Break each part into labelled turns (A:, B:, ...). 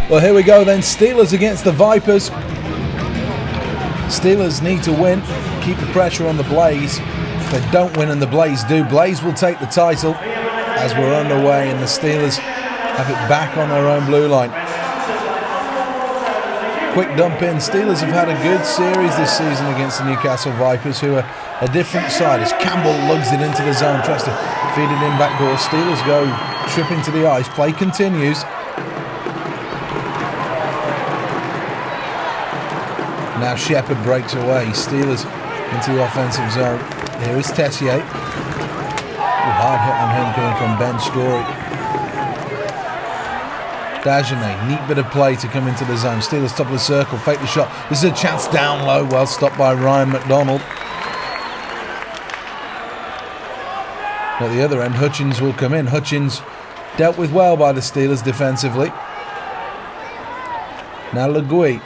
A: Well, here we go then. Steelers against the Vipers. Steelers need to win, keep the pressure on the Blaze. If they don't win and the Blaze do, Blaze will take the title as we're underway, and the Steelers have it back on their own blue line. Quick dump in. Steelers have had a good series this season against the Newcastle Vipers, who are a different side. As Campbell lugs it into the zone, tries to feed it in back door. Steelers go tripping to the ice. Play continues. Now Sheffield breaks away. Steelers into the offensive zone. Here is Tessier. Hard hit on him coming from Ben Story. Dagenet, neat bit of play to come into the zone. Steelers top of the circle, fake the shot. This is a chance down low. Well stopped by Ryan McDonald. At the other end, Hutchins will come in. Hutchins dealt with well by the Steelers defensively. Now Legui.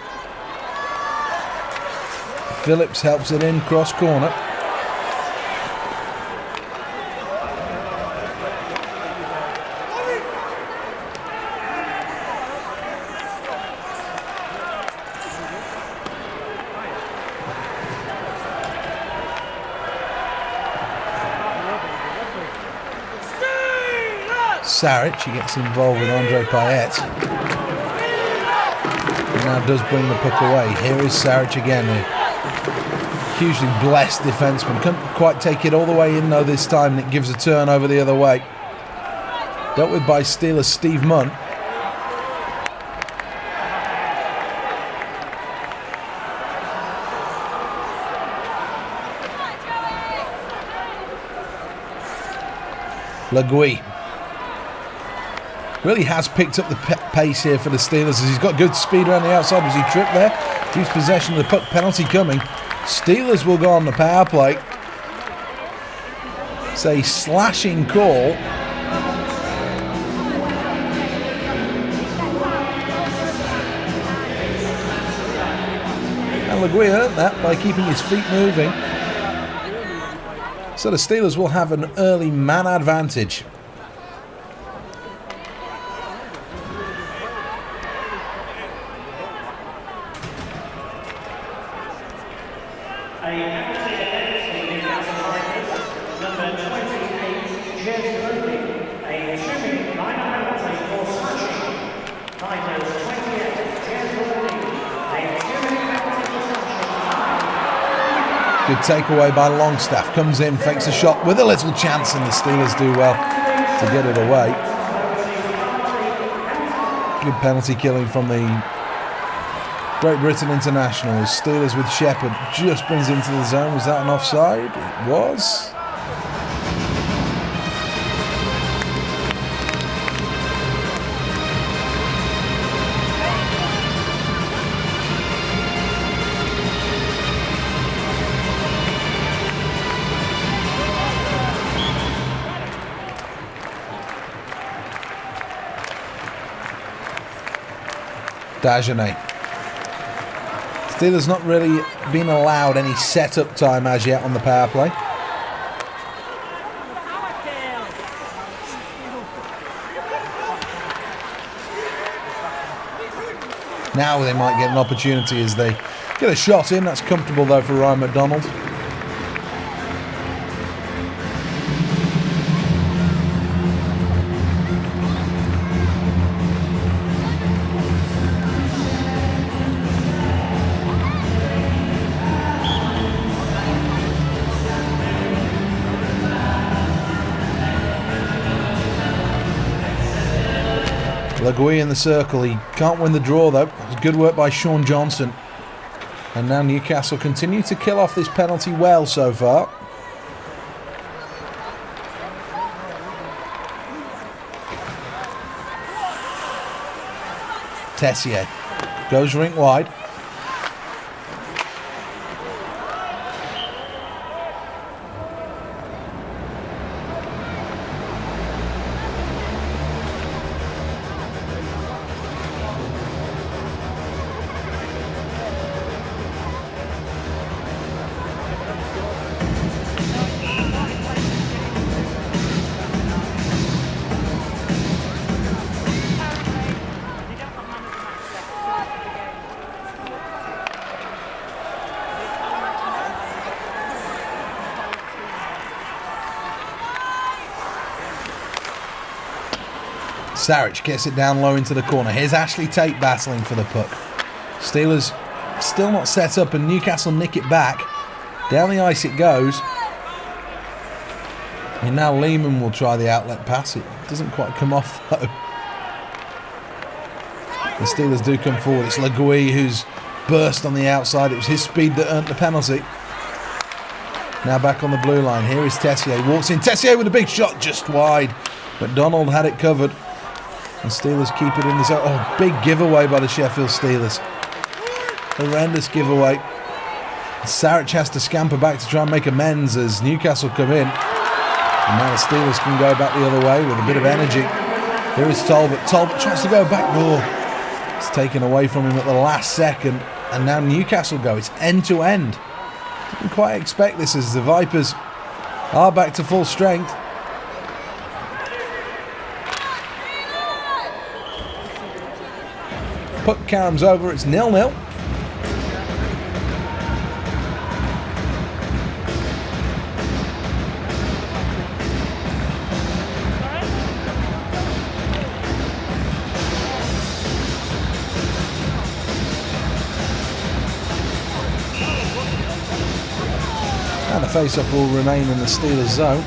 A: Phillips helps it in, cross corner. Saric, he gets involved with Andre Payet. And now does bring the puck away. Here is Saric again. Hugely blessed defenseman. Couldn't quite take it all the way in though this time, and it gives a turn over the other way. Dealt with by Steelers Steve Munn. Legui really has picked up the pace here for the Steelers, as he's got good speed around the outside. Was he tripped there? Keeps possession of the puck. Penalty coming. Steelers will go on the power play. It's a slashing call. And Legui earned that by keeping his feet moving. So the Steelers will have an early man advantage. Good takeaway by Longstaff. Comes in, fakes a shot with a little chance, and the Steelers do well to get it away. Good penalty killing from the Great Britain international. As Steelers with Shepard just brings into the zone. Was that an offside? It was. Dagenet. Steelers not really been allowed any setup time as yet on the power play. Now they might get an opportunity as they get a shot in. That's comfortable though for Ryan McDonald. Legui in the circle. He can't win the draw though. It's good work by Sean Johnson. And now Newcastle continue to kill off this penalty well so far. Tessier goes rink wide. Saric gets it down low into the corner. Here's Ashley Tate battling for the puck. Steelers still not set up, and Newcastle nick it back. Down the ice it goes. And now Lehman will try the outlet pass. It doesn't quite come off though. The Steelers do come forward. It's Legui who's burst on the outside. It was his speed that earned the penalty. Now back on the blue line. Here is Tessier. Walks in. Tessier with a big shot just wide. McDonald had it covered. And Steelers keep it in the zone. Oh, big giveaway by the Sheffield Steelers. Horrendous giveaway. Saric has to scamper back to try and make amends as Newcastle come in. And now the Steelers can go back the other way with a bit of energy. Here is Talbot. Talbot tries to go back door. It's taken away from him at the last second. And now Newcastle go. It's end to end. Didn't quite expect this as the Vipers are back to full strength. Puck caroms over. It's 0-0. And the face-off will remain in the Steelers zone.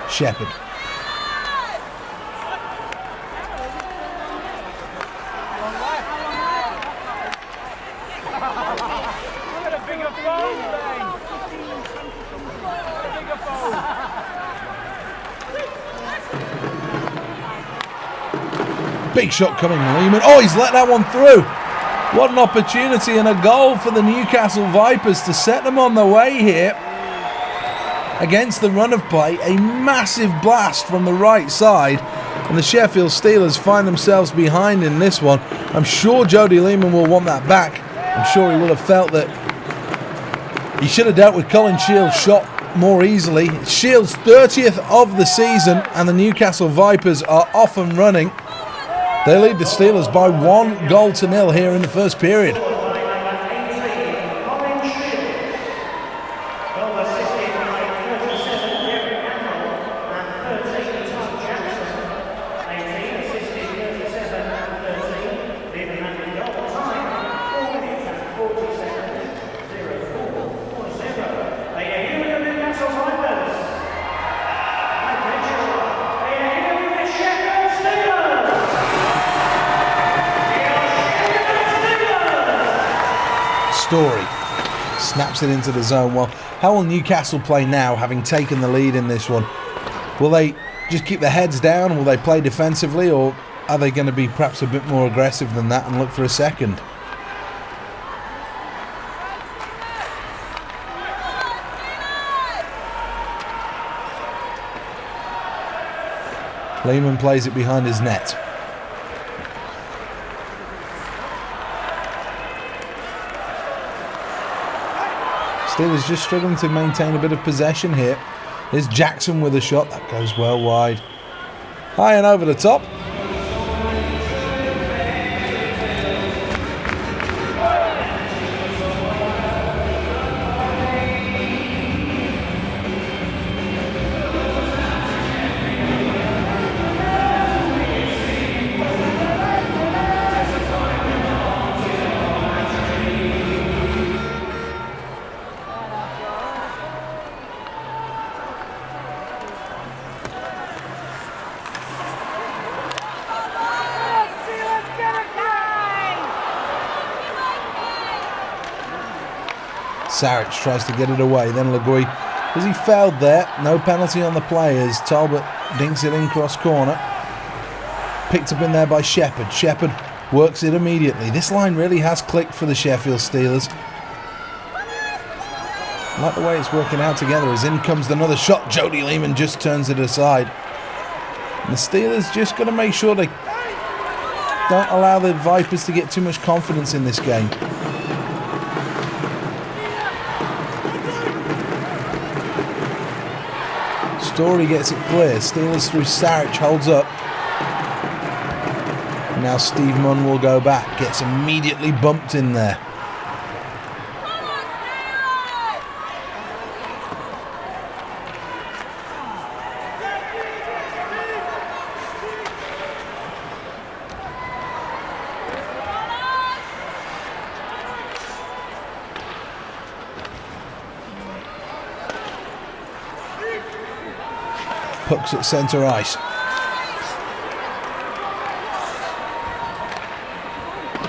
A: Shepard. Big shot coming, Lehman. Oh, he's let that one through. What an opportunity and a goal for the Newcastle Vipers to set them on the way here. Against the run of play, a massive blast from the right side, and the Sheffield Steelers find themselves behind in this one. I'm sure Jody Lehman will want that back. I'm sure he will have felt that he should have dealt with Colin Shields' shot more easily. It's Shields' 30th of the season, and the Newcastle Vipers are off and running. They lead the Steelers by 1-0 here in the first period. Story snaps it into the zone. Well, how will Newcastle play now, having taken the lead in this one? Will they just keep their heads down? Will they play defensively, or are they going to be perhaps a bit more aggressive than that and look for a second? Lehman plays it behind his net. Steelers just struggling to maintain a bit of possession here. There's Jackson with a shot. That goes well wide. High and over the top. Saric tries to get it away, then Legui, as he failed there, no penalty on the play as Talbot dinks it in cross corner. Picked up in there by Shepard. Shepard works it immediately. This line really has clicked for the Sheffield Steelers. I like the way it's working out together as in comes another shot. Jody Lehman just turns it aside. And the Steelers just got to make sure they don't allow the Vipers to get too much confidence in this game. Story gets it clear. Steelers through Saric holds up. now Steve Munn will go back. Gets immediately bumped in there. Pucks at centre ice.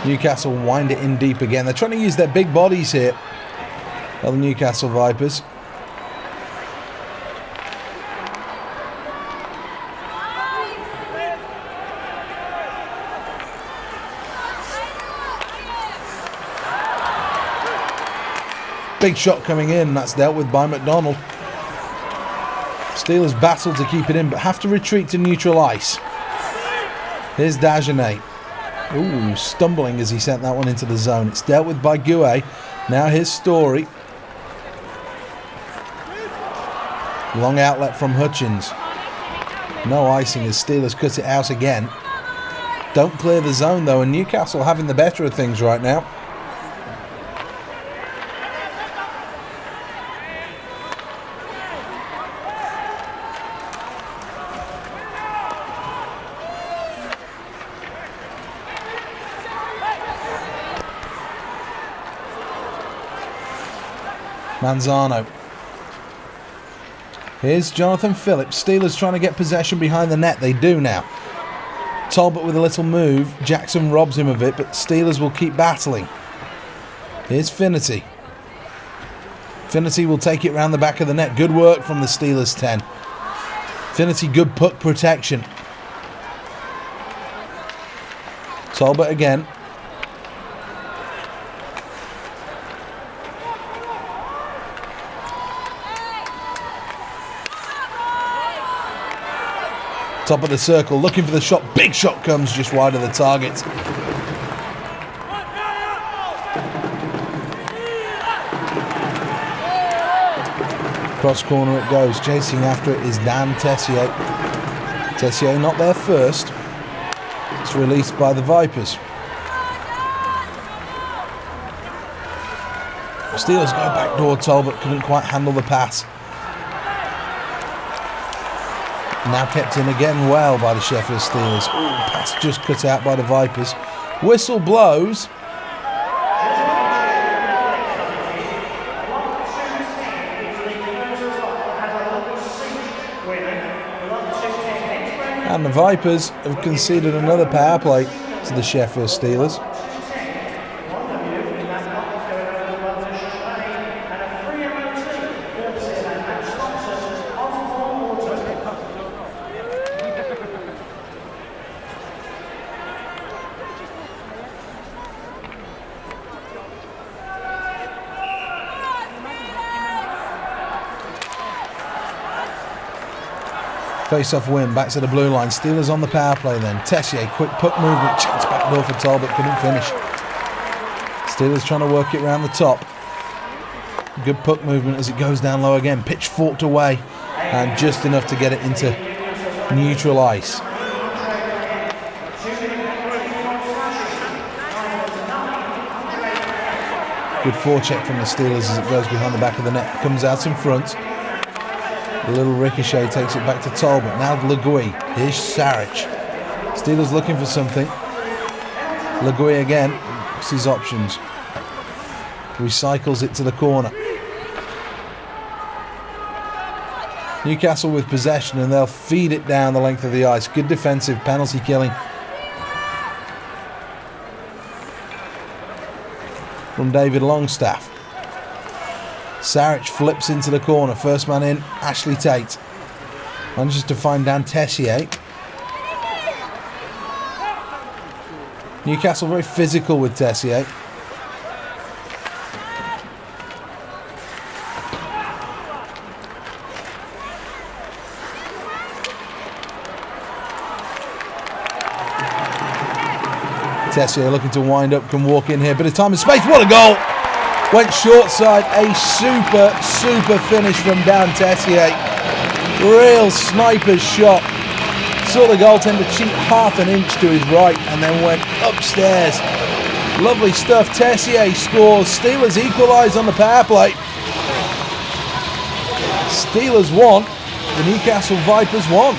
A: Newcastle wind it in deep again. They're trying to use their big bodies here. The Newcastle Vipers. Big shot coming in. That's dealt with by McDonald. Steelers battle to keep it in, but have to retreat to neutral ice. Here's Dagenet. Ooh, stumbling as he sent that one into the zone. It's dealt with by Gué. Now here's Story. Long outlet from Hutchins. No icing as Steelers cut it out again. Don't clear the zone though, and Newcastle having the better of things right now. Manzano. Here's Jonathan Phillips. Steelers trying to get possession behind the net. They do now. Talbot with a little move. Jackson robs him of it, but Steelers will keep battling. Here's Finnerty. Finnerty will take it round the back of the net. Good work from the Steelers 10. Finnerty, good puck protection. Talbot again. Top of the circle, looking for the shot. Big shot comes just wide of the target. Cross corner it goes. Chasing after it is Dan Tessier. Tessier not there first. It's released by the Vipers. Steelers go backdoor. Talbot couldn't quite handle the pass. Now kept in again well by the Sheffield Steelers. Ooh, pass just cut out by the Vipers. Whistle blows. And the Vipers have conceded another power play to the Sheffield Steelers. Face-off win, back to the blue line. Steelers on the power play then. Tessier, quick puck movement. Chance back door for Talbot, couldn't finish. Steelers trying to work it around the top. Good puck movement as it goes down low again. Pitch forked away and just enough to get it into neutral ice. Good forecheck from the Steelers as it goes behind the back of the net. Comes out in front. A little ricochet takes it back to Talbot. Now Legui. Here's Saric. Steelers looking for something. Legui again. What's his options? Recycles it to the corner. Newcastle with possession and they'll feed it down the length of the ice. Good defensive penalty killing from David Longstaff. Saric flips into the corner. First man in, Ashley Tate. Manages to find Dan Tessier. Newcastle very physical with Tessier. Tessier looking to wind up, can walk in here. Bit of time and space. What a goal! Went short side. A super finish from Dan Tessier. Real sniper's shot. saw the goaltender cheat half an inch to his right and then went upstairs. Lovely stuff. Tessier scores. Steelers equalise on the power play. Steelers won. The Newcastle Vipers won.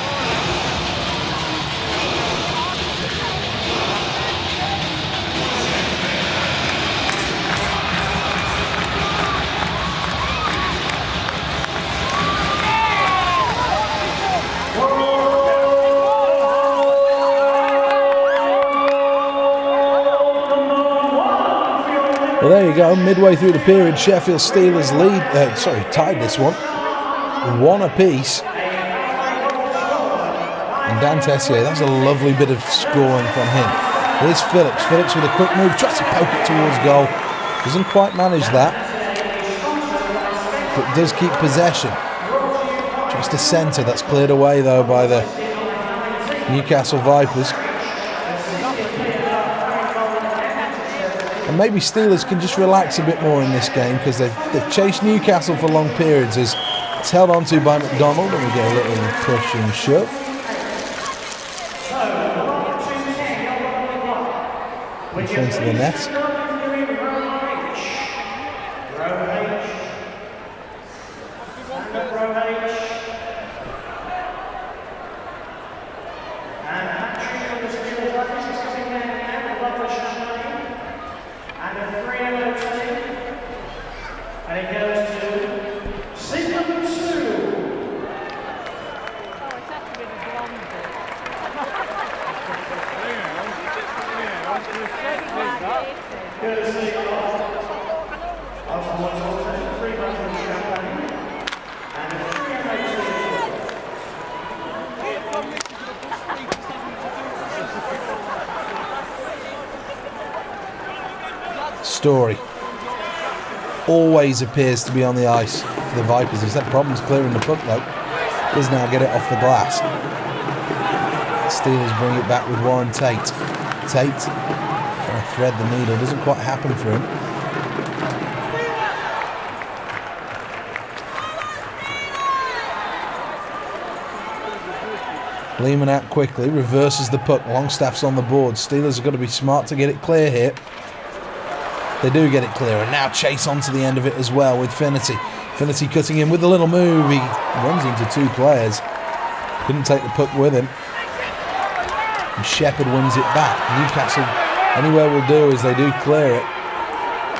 A: Well, there you go. Midway through the period, Sheffield Steelers tied this one. 1 apiece. And Dan Tessier, that's a lovely bit of scoring from him. Here's Phillips. Phillips with a quick move, tries to poke it towards goal. Doesn't quite manage that. But does keep possession. Just a centre that's cleared away though by the Newcastle Vipers. And maybe Steelers can just relax a bit more in this game because they've chased Newcastle for long periods. It's held on to by McDonald, and we get a little push and shove. In front of the net. Story always appears to be on the ice for the Vipers. He's had problems clearing the puck though. Does now get it off the glass. Steelers bring it back with Warren Tate. Tate trying to thread the needle. Doesn't quite happen for him. Lehman out quickly, reverses the puck. Longstaff's on the board. Steelers have got to be smart to get it clear here. They do get it clear, and now Chase onto the end of it as well with Finnerty. Finnerty cutting in with a little move. He runs into 2 players. Couldn't take the puck with him. And Shepherd wins it back. Newcastle, anywhere will do as they do clear it.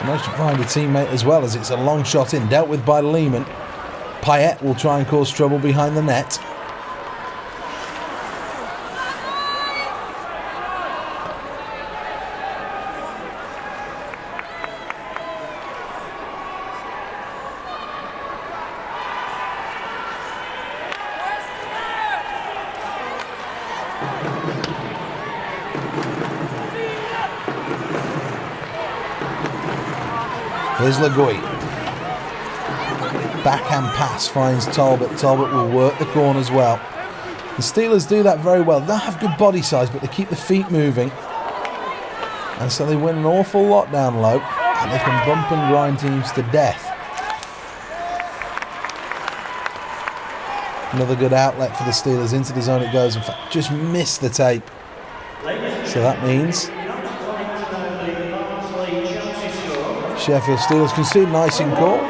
A: Managed to find a teammate as well as it's a long shot in, dealt with by Lehman. Payet will try and cause trouble behind the net. Here's Lagoy. Backhand pass finds Talbot. Talbot will work the corners well. The Steelers do that very well. They don't have good body size, but they keep the feet moving. And so they win an awful lot down low. And they can bump and grind teams to death. Another good outlet for the Steelers. Into the zone it goes. In fact, just missed the tape. So that means Sheffield Steelers concede an icing call.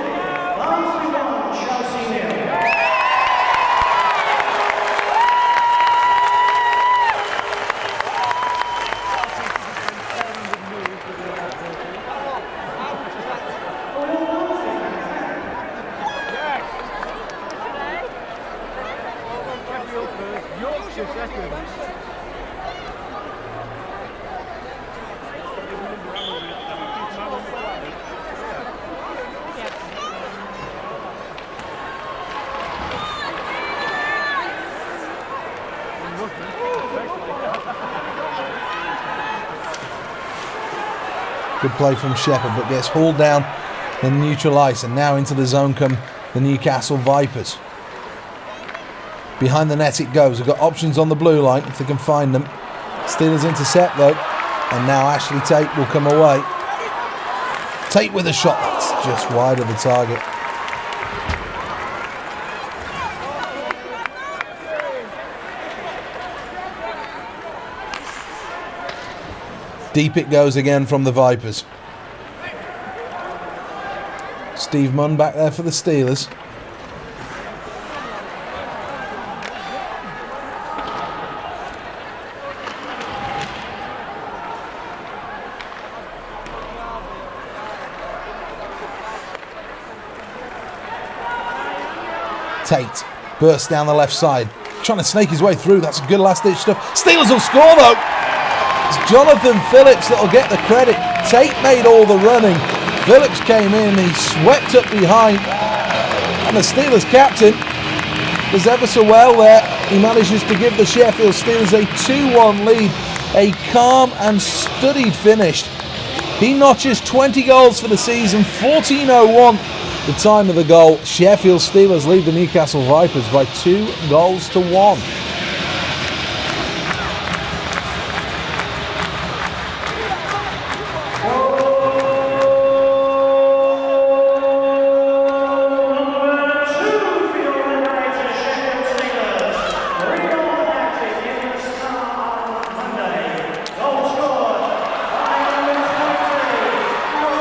A: Good play from Shepherd, but gets hauled down in neutral ice, and now into the zone come the Newcastle Vipers. Behind the net it goes. They've got options on the blue line if they can find them. Steelers intercept though, and now Ashley Tate will come away. Tate with a shot that's just wide of the target. Deep it goes again from the Vipers. Steve Munn back there for the Steelers. Tate bursts down the left side, trying to snake his way through. That's good last-ditch stuff. Steelers will score though. It's Jonathan Phillips that'll get the credit. Tate made all the running. Phillips came in, he swept up behind, and the Steelers captain does ever so well there. He manages to give the Sheffield Steelers a 2-1 lead. A calm and studied finish. He notches 20 goals for the season, 14:01 the time of the goal. Sheffield Steelers lead the Newcastle Vipers by 2-1.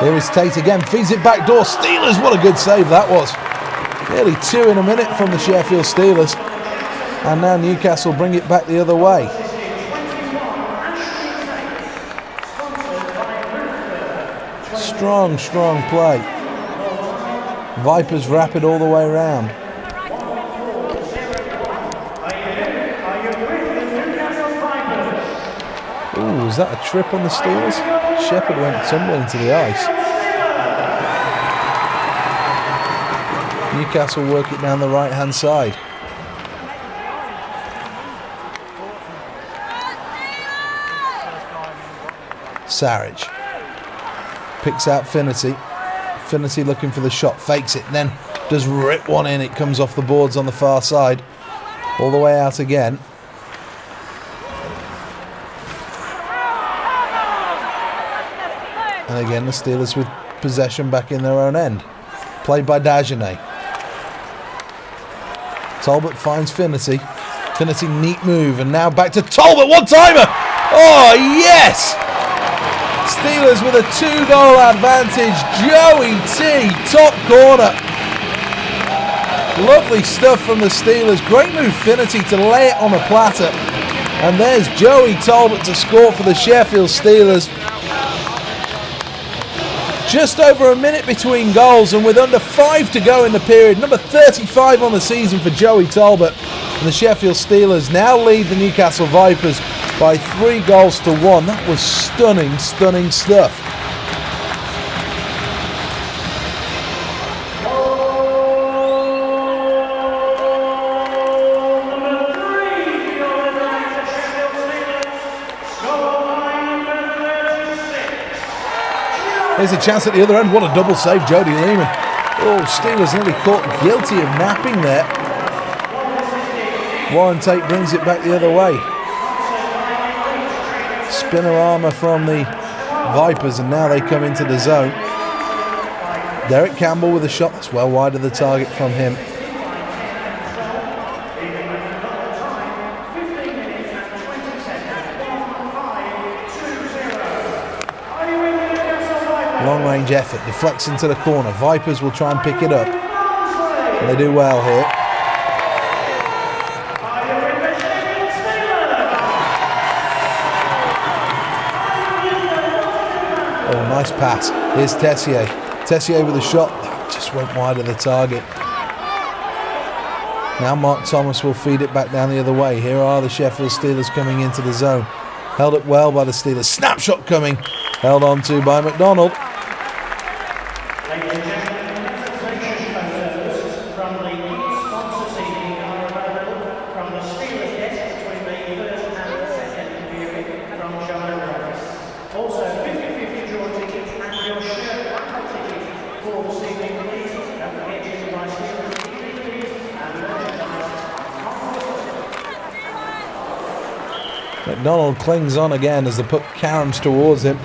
A: Here is Tate again, feeds it back door. Steelers, what a good save that was. Nearly 2 in a minute from the Sheffield Steelers. And now Newcastle bring it back the other way. Strong, strong play. Vipers rapid all the way around. Ooh, was that a trip on the Steelers? Shepherd went tumbling to the ice. Newcastle work it down the right-hand side. Sarich picks out Finnerty. Finnerty looking for the shot, fakes it, then does rip one in. It comes off the boards on the far side. All the way out again. And again, the Steelers with possession back in their own end. Played by Dagenais. Talbot finds Finnerty. Finnerty, neat move, and now back to Talbot. One-timer! Oh, yes! Steelers with a 2-goal advantage. Joey T, top corner. Lovely stuff from the Steelers. Great move, Finnerty, to lay it on a platter. And there's Joey Talbot to score for the Sheffield Steelers. Just over a minute between goals, and with under 5 to go in the period. Number 35 on the season for Joey Talbot. And the Sheffield Steelers now lead the Newcastle Vipers by 3-1. That was stunning, stunning stuff. There's a chance at the other end. What a double save, Jody Lehman. Oh, Steelers nearly caught guilty of napping there. Warren Tate brings it back the other way. Spinner armour from the Vipers, and now they come into the zone. Derek Campbell with a shot that's well wide of the target from him. Long-range effort, deflects into the corner. Vipers will try and pick it up. And they do well here. Oh, nice pass. Here's Tessier. Tessier with a shot. Just went wide of the target. Now Mark Thomas will feed it back down the other way. Here are the Sheffield Steelers coming into the zone. Held up well by the Steelers. Snapshot coming. Held on to by McDonald. McDonald clings on again as the puck caroms towards him.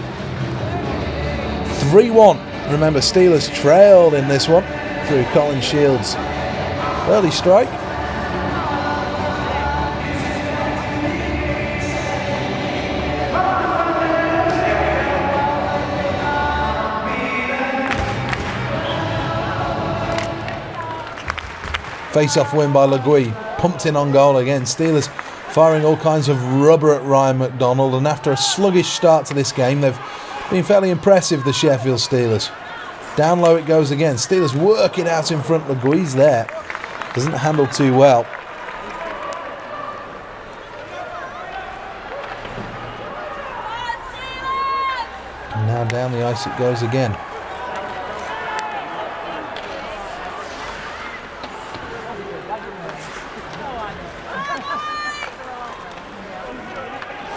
A: 3-1. Remember, Steelers trailed in this one through Colin Shields' early strike. Face-off win by Legui. Pumped in on goal again. Steelers firing all kinds of rubber at Ryan McDonald, and after a sluggish start to this game, they've been fairly impressive, the Sheffield Steelers. Down low it goes again. Steelers working out in front. Legui's there. Doesn't handle too well. And now down the ice it goes again.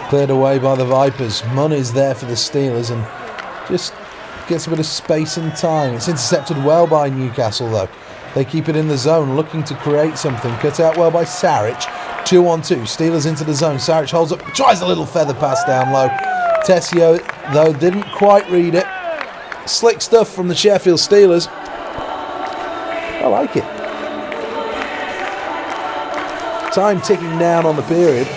A: Cleared away by the Vipers. Money's there for the Steelers and just gets a bit of space and time. It's intercepted well by Newcastle though. They keep it in the zone, looking to create something. Cut out well by Saric. 2-on-2. Steelers into the zone. Saric holds up, tries a little feather pass down low. Tessio though didn't quite read it. Slick stuff from the Sheffield Steelers. I like it. Time ticking down on the period.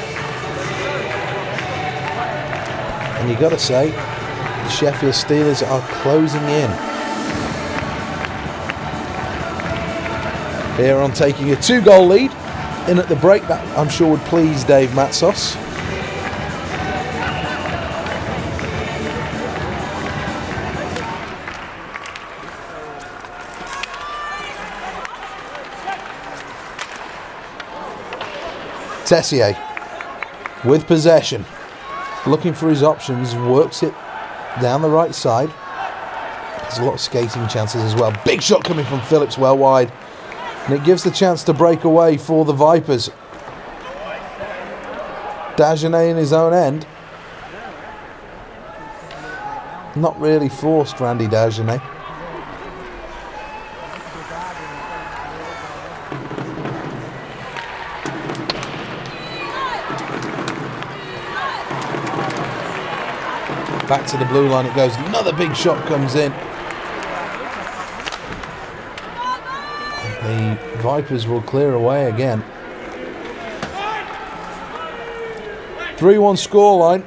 A: And you got to say, the Sheffield Steelers are closing in. Here on taking a 2-goal lead. In at the break, that I'm sure would please Dave Matsos. Tessier with possession. Looking for his options, works it down the right side. There's a lot of skating chances as well. Big shot coming from Phillips, well wide. And it gives the chance to break away for the Vipers. Dagenet in his own end. Not really forced, Randy Dagenet. Back to the blue line it goes. Another big shot comes in. The Vipers will clear away again. 3-1 scoreline.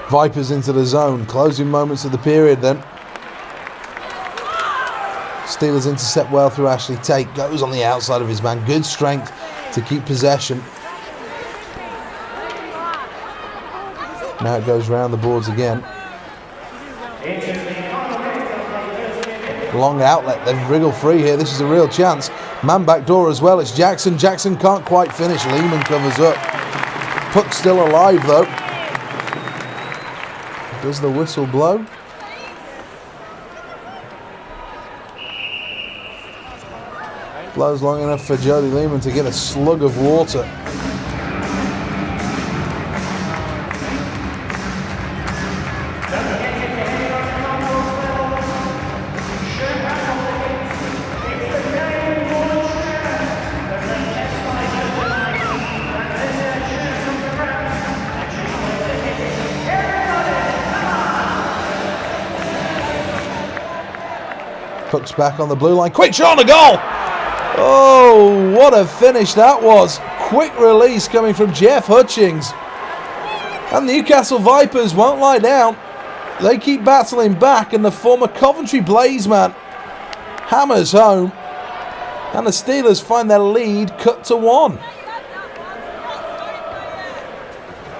A: Vipers into the zone. Closing moments of the period then. Steelers intercept well through Ashley Tate. Goes on the outside of his man. Good strength to keep possession. Now it goes round the boards again. Long outlet. They've wriggled free here. This is a real chance. Man back door as well. It's Jackson. Jackson can't quite finish. Lehman covers up. Puck still alive though. Does the whistle blow? Blows long enough for Jody Lehman to get a slug of water. Puck's back on the blue line. Quick shot on the goal! Oh, what a finish that was. Quick release coming from Jeff Hutchings. And the Newcastle Vipers won't lie down. They keep battling back, and the former Coventry Blazeman hammers home. And the Steelers find their lead cut to 1.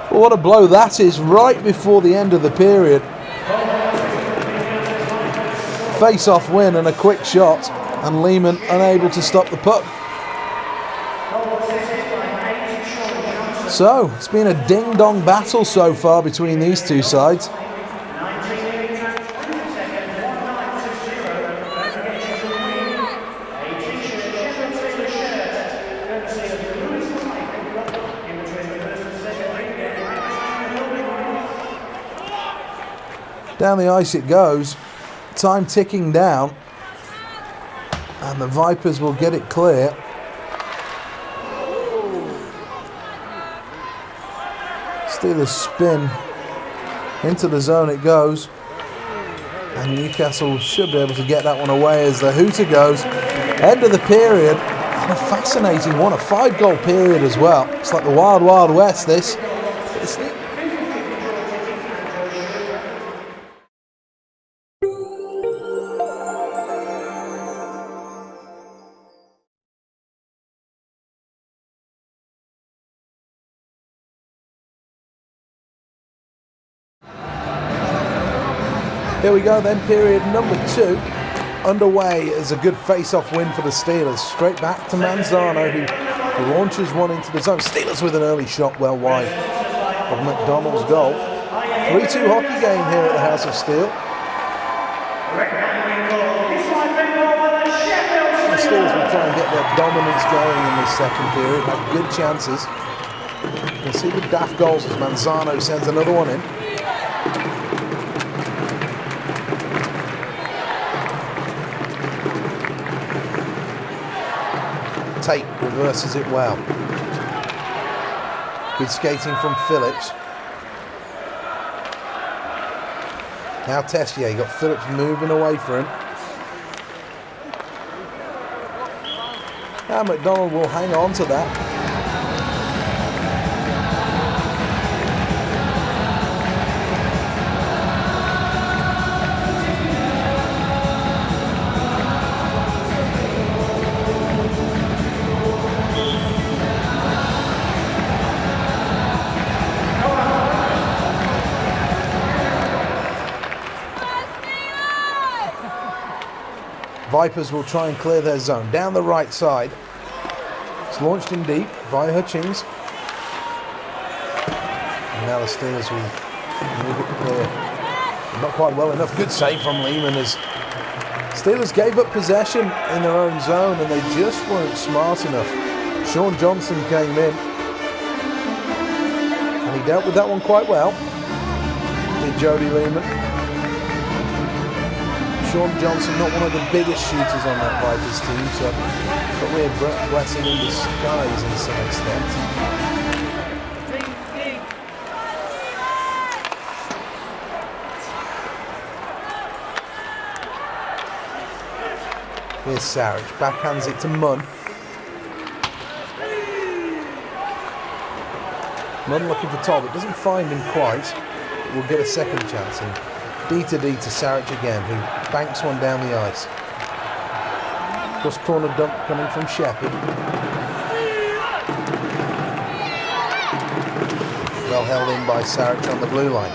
A: Well, what a blow that is right before the end of the period. Face-off win and a quick shot, and Lehman unable to stop the puck. So, it's been a ding-dong battle so far between these two sides. Down the ice it goes. Time ticking down, and the Vipers will get it clear. Steelers spin into the zone it goes, And Newcastle should be able to get that one away as the hooter goes. End of the period. And a fascinating one. A 5-goal period as well. It's like the Wild Wild West, this. Here we go then, period number 2 underway as a good face-off win for the Steelers. Straight back to Manzano, who launches one into the zone. Steelers with an early shot well wide of McDonald's goal. 3-2 hockey game here at the House of Steel. The Steelers will try and get their dominance going in this second period. Have good chances. You can see the daft goals as Manzano sends another one in. Tate reverses it well. Good skating from Phillips. Now Tessier, got Phillips moving away for him. Now McDonald will hang on to that. Vipers will try and clear their zone. Down the right side. It's launched in deep by Hutchings. And now the Steelers will move it clear. Not quite well enough. Good save from Lehman as Steelers gave up possession in their own zone and they just weren't smart enough. Sean Johnson came in. And he dealt with that one quite well. Did Jody Lehman. Sean Johnson, not one of the biggest shooters on that Vipers team, so probably a blessing in disguise in some extent. Here's Sarich, backhands it to Munn. Munn looking for Talbot, doesn't find him quite, but will get a second chance. And D to Sarich again, who banks one down the ice. Cross corner dump coming from Sheffield. Well held in by Sarich on the blue line.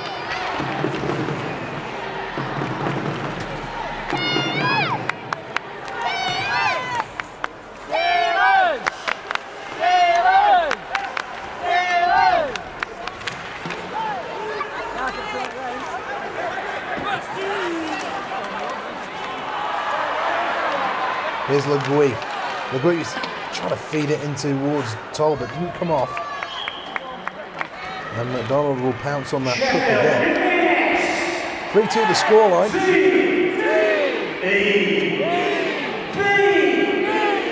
A: Here's Legui. Legui's trying to feed it in towards Talbot. Didn't come off. And McDonald will pounce on that kick again. 3-2 the scoreline.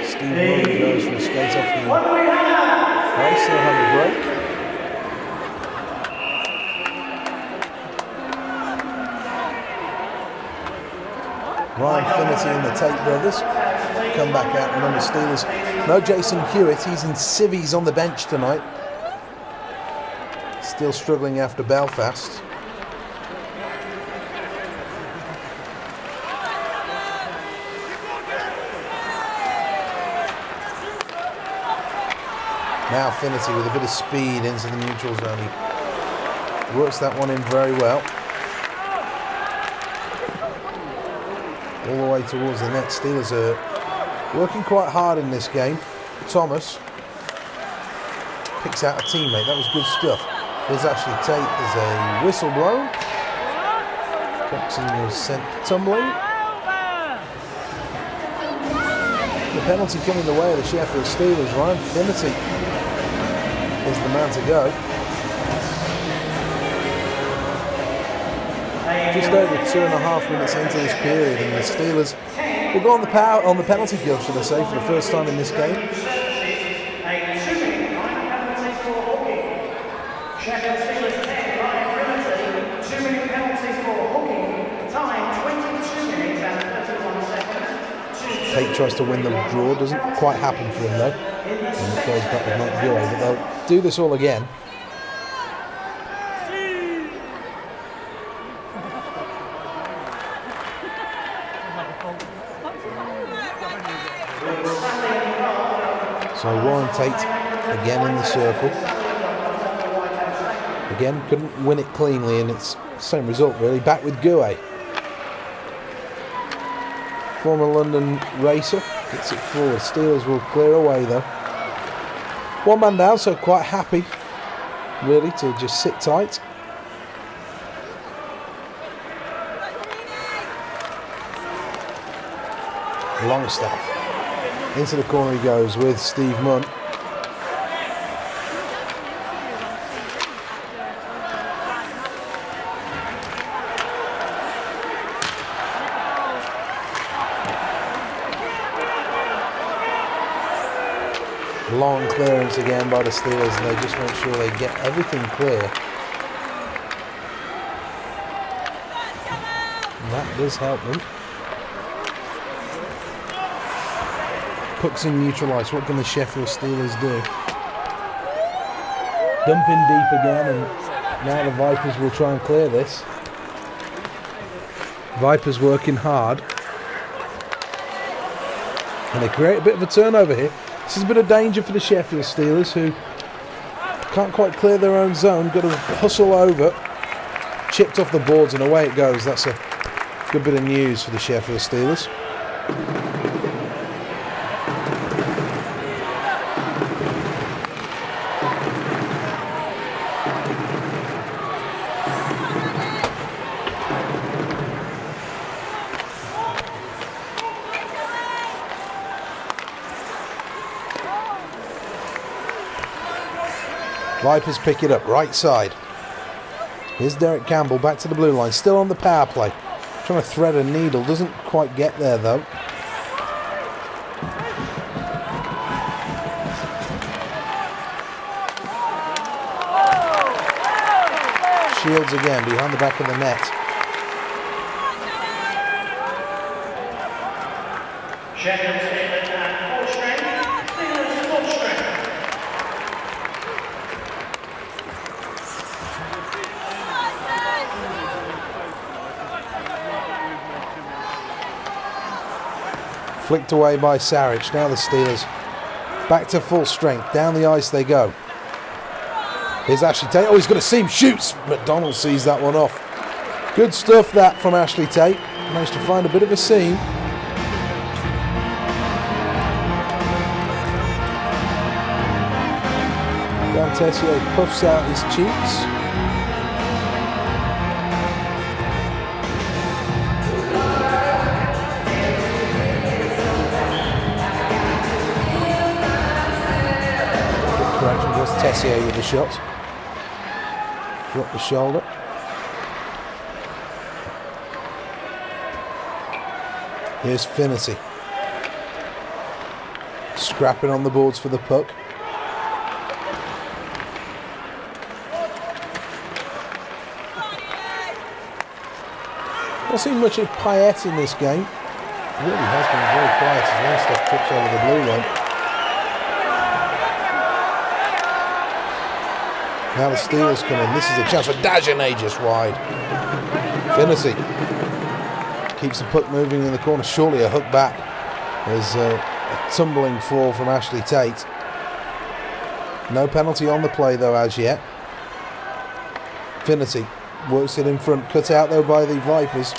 A: Steve Murray goes for a skate off the ice. They'll have a break. Ryan Finnerty and the Tate brothers come back out. Remember, Steelers, no Jason Hewitt, he's in civvies on the bench tonight. Still struggling after Belfast. Now Finnerty with a bit of speed into the neutral zone. He works that one in very well. All the way towards the net. Steelers are working quite hard in this game. Thomas picks out a teammate. That was good stuff. There's actually Tate. There's a whistle blown. Jackson was sent tumbling. The penalty coming the way of the Sheffield Steelers. Ryan Finnerty is the man to go. Just over 2.5 minutes into this period, and the Steelers will go on the penalty kill, should I say, for the first time in this game. Sheffield Steelers 10, Ryan Finnerty, 2-minute penalty for hooking, time 20. Tate tries to win the draw, doesn't quite happen for him though. And it goes back with Mike Gouet, but they'll do this all again. So Warren Tate again in the circle. Again, couldn't win it cleanly, and it's the same result really. Back with Gouet. Former London racer gets it forward. Steelers will clear away though. One man down, so quite happy really to just sit tight. Longstaff. Into the corner he goes with Steve Munn. Long clearance again by the Steelers, and they just make sure they get everything clear. And that does help them. Puck's in neutral ice. What can the Sheffield Steelers do? Dump in deep again, and now the Vipers will try and clear this. Vipers working hard. And they create a bit of a turnover here. This is a bit of danger for the Sheffield Steelers, who can't quite clear their own zone. Got to hustle over. Chipped off the boards, and away it goes. That's a good bit of news for the Sheffield Steelers. Vipers pick it up, right side. Here's Derek Campbell back to the blue line, still on the power play. Trying to thread a needle, doesn't quite get there though. Shields again behind the back of the net.
B: Sheffield Steelers at full strength. Steelers full strength.
A: Flicked away by Saric. Now the Steelers back to full strength. Down the ice they go. Here's Ashley Tate. Oh, he's got a seam. Shoots. McDonald sees that one off. Good stuff that from Ashley Tate. Managed to find a bit of a seam. Dan Tessier puffs out his cheeks. Correction was Tessier with the shot. Drop the shoulder. Here's Finnerty. Scrapping on the boards for the puck. Not seen much of Payet in this game. It really has been very quiet as Longstaff trips over the blue line. Now the Steelers come in. This is a chance for Dagenet just wide. Finnerty keeps the puck moving in the corner. Surely a hook back. There's a tumbling fall from Ashley Tate. No penalty on the play though as yet. Finnerty works it in front. Cut out though by the Vipers.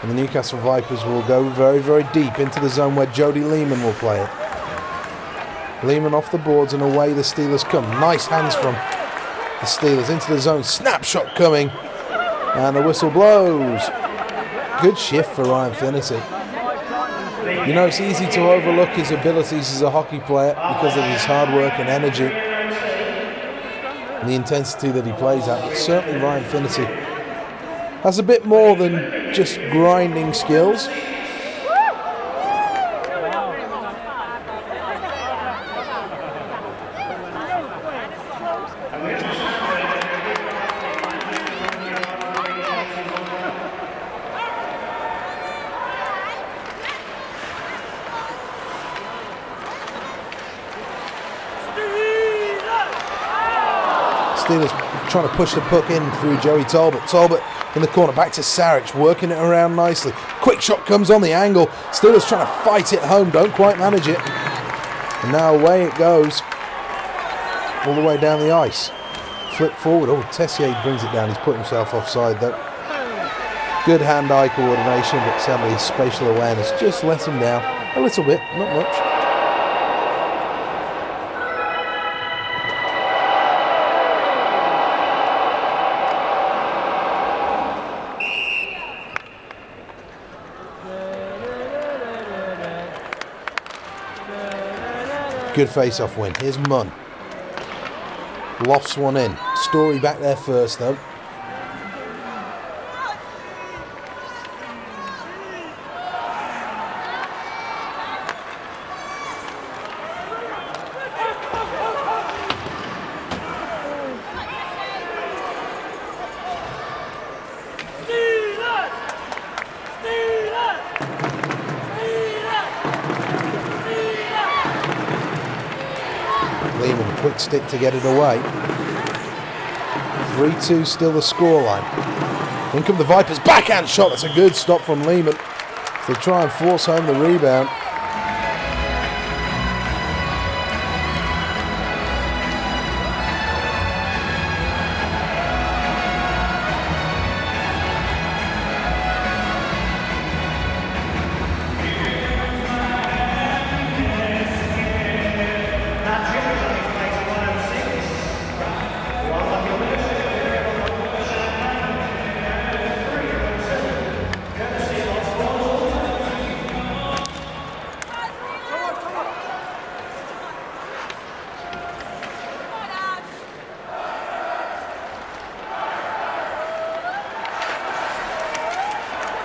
A: And the Newcastle Vipers will go very, very deep into the zone where Jody Lehman will play it. Lehman off the boards and away the Steelers come. Nice hands from the Steelers into the zone. Snapshot coming. And the whistle blows. Good shift for Ryan Finnerty. You know, it's easy to overlook his abilities as a hockey player because of his hard work and energy and the intensity that he plays at. But certainly Ryan Finnerty has a bit more than just grinding skills. Steelers trying to push the puck in through Joey Talbot. Talbot in the corner, back to Sarich, working it around nicely. Quick shot comes on the angle. Steelers trying to fight it home, don't quite manage it. And now away it goes, all the way down the ice. Flip forward. Oh, Tessier brings it down. He's put himself offside though. Good hand-eye coordination, but sadly his spatial awareness just let him down a little bit, not much. Good face-off win. Here's Munn. Lofts one in. Story back there first though. Lehman, quick stick to get it away. 3-2 still the scoreline. In come the Vipers, backhand shot. That's a good stop from Lehman. They try and force home the rebound.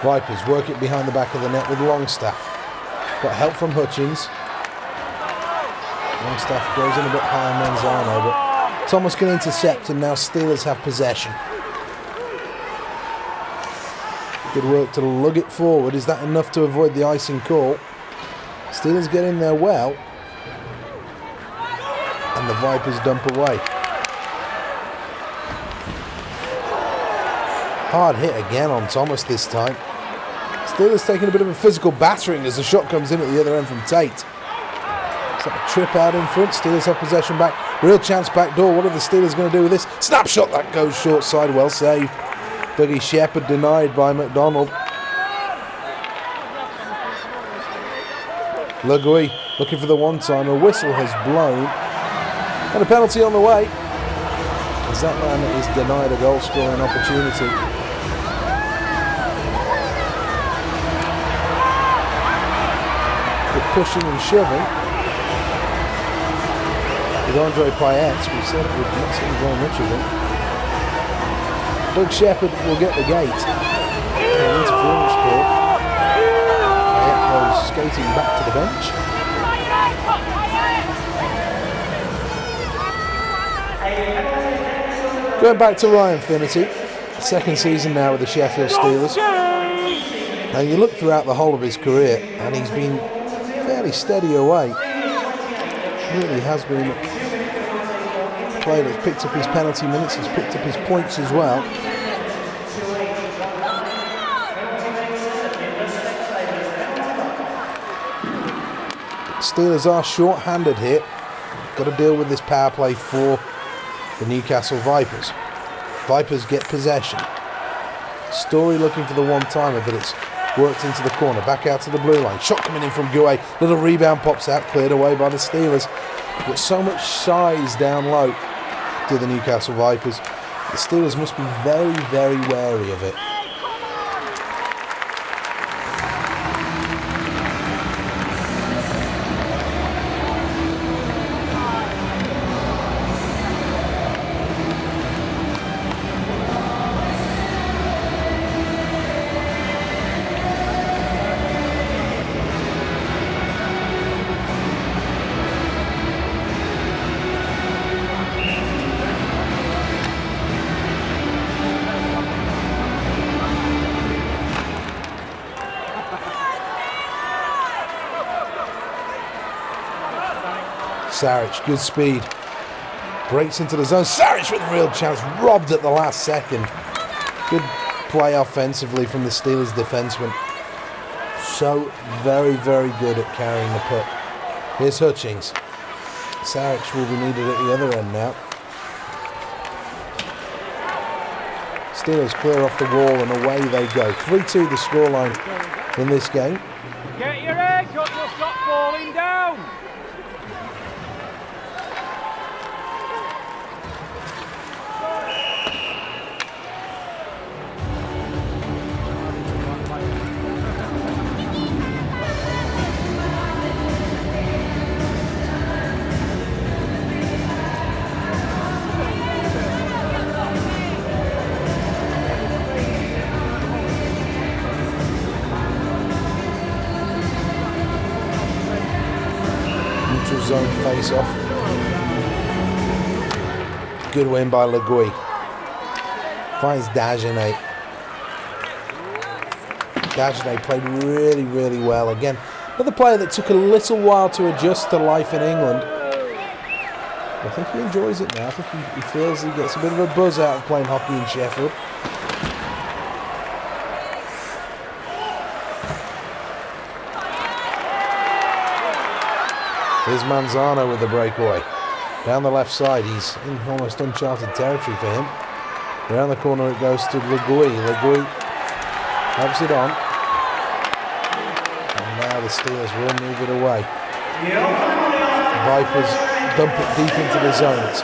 A: Vipers work it behind the back of the net with Longstaff. Got help from Hutchins. Longstaff goes in a bit high on Manzano, but Thomas can intercept and now Steelers have possession. Good work to lug it forward. Is that enough to avoid the icing call? Steelers get in there well. And the Vipers dump away. Hard hit again on Thomas this time. Steelers taking a bit of a physical battering as the shot comes in at the other end from Tate. It's like a trip out in front. Steelers have possession back. Real chance back door. What are the Steelers going to do with this? Snapshot that goes short side. Well saved. Dougie Shepherd denied by McDonald. Legui looking for the one-time. A whistle has blown. And a penalty on the way. As that man is denied a goal-scoring opportunity. Pushing and shoving with Andre Payet. We said it would not see very much of it. Doug Shepherd will get the gate. Interference call. Payet goes skating back to the bench. Going back to Ryan Finnerty, second season now with the Sheffield Steelers. Now you look throughout the whole of his career and he's been fairly steady away. Really has been a player that's picked up his penalty minutes, he's picked up his points as well. Steelers are short-handed here. Got to deal with this power play for the Newcastle Vipers. Vipers get possession. Story looking for the one-timer, but it's worked into the corner, back out to the blue line. Shot coming in from Gouet. Little rebound pops out, cleared away by the Steelers. But so much size down low to the Newcastle Vipers. The Steelers must be very, very wary of it. Sarich, good speed. Breaks into the zone. Saric with a real chance. Robbed at the last second. Good play offensively from the Steelers defenseman. So very, very good at carrying the puck. Here's Hutchings. Saric will be needed at the other end now. Steelers clear off the wall and away they go. 3-2 the scoreline in this game.
C: Get your edge up, you'll stop falling down.
A: Zone face-off. Good win by Legui. Finds Dagenet. Dagenet played really, really well. Again, another player that took a little while to adjust to life in England. I think he enjoys it now. I think he feels he gets a bit of a buzz out of playing hockey in Sheffield. Here's Manzano with the breakaway. Down the left side, he's in almost uncharted territory for him. Around the corner it goes to Legui. Legui helps it on. And now the Steelers will move it away. Vipers dump it deep into the zone. It's a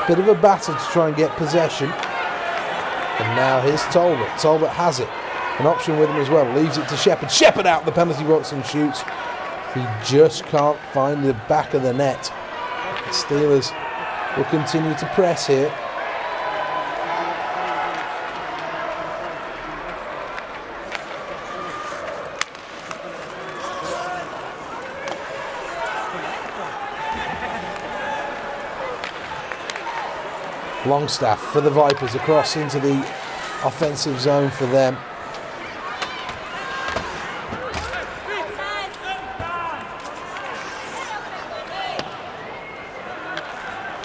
A: bit of a battle to try and get possession. And now here's Talbot. Talbot has it. An option with him as well. Leaves it to Shepherd. Shepherd out the penalty box and shoots. He just can't find the back of the net. The Steelers will continue to press here. Longstaff for the Vipers across into the offensive zone for them.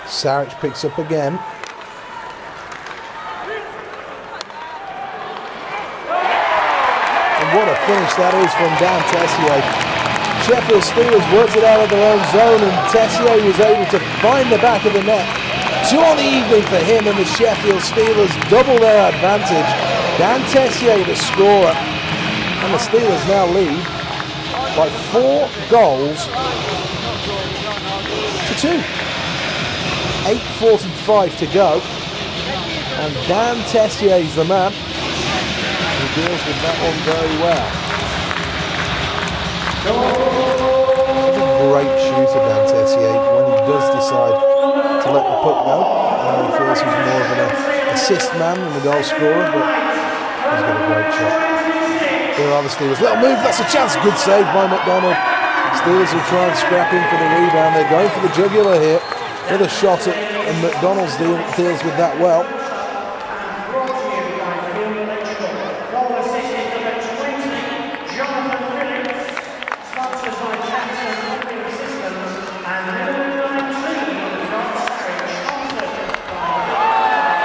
A: Saric picks up again. And what a finish that is from Dan Tessier. Sheffield Steelers worked it out of their own zone and Tessier was able to find the back of the net. 2 on the evening for him and the Sheffield Steelers double their advantage. Dan Tessier the scorer and the Steelers now lead by 4 goals to 2. 8:45 to go, and Dan Tessier is the man who deals with that one very well. He's a great shooter, Dan Tessier, when he does decide to let the puck go. He feels he's more of an assist man than a goal scorer, but he's got a great shot. Here are the Steelers. Little move, that's a chance. Good save by McDonald. Steelers will try and scrap in for the rebound. They're going for the jugular here. With a shot at, and McDonald's deals with that well.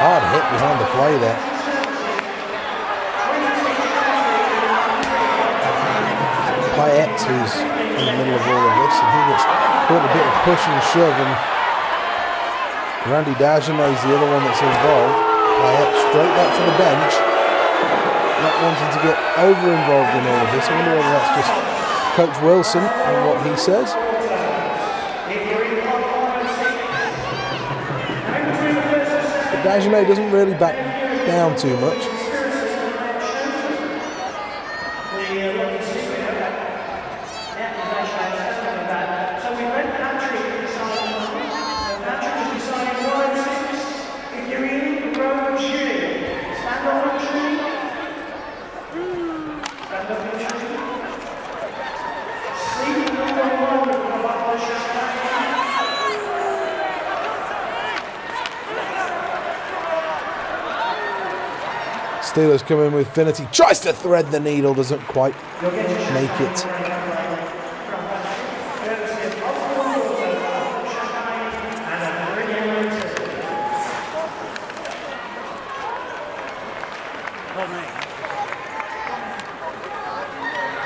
A: Hard hit behind the play there. Payette, who's in the middle of all of this, and he gets caught a bit of push and shove, and Randy Dagenet is the other one that's involved. Payette straight back to the bench, not wanting to get over-involved in all of this. I wonder whether that's just Coach Wilson and what he says. But Dagenet doesn't really back down too much. Steelers come in with Finity, tries to thread the needle, doesn't quite make it.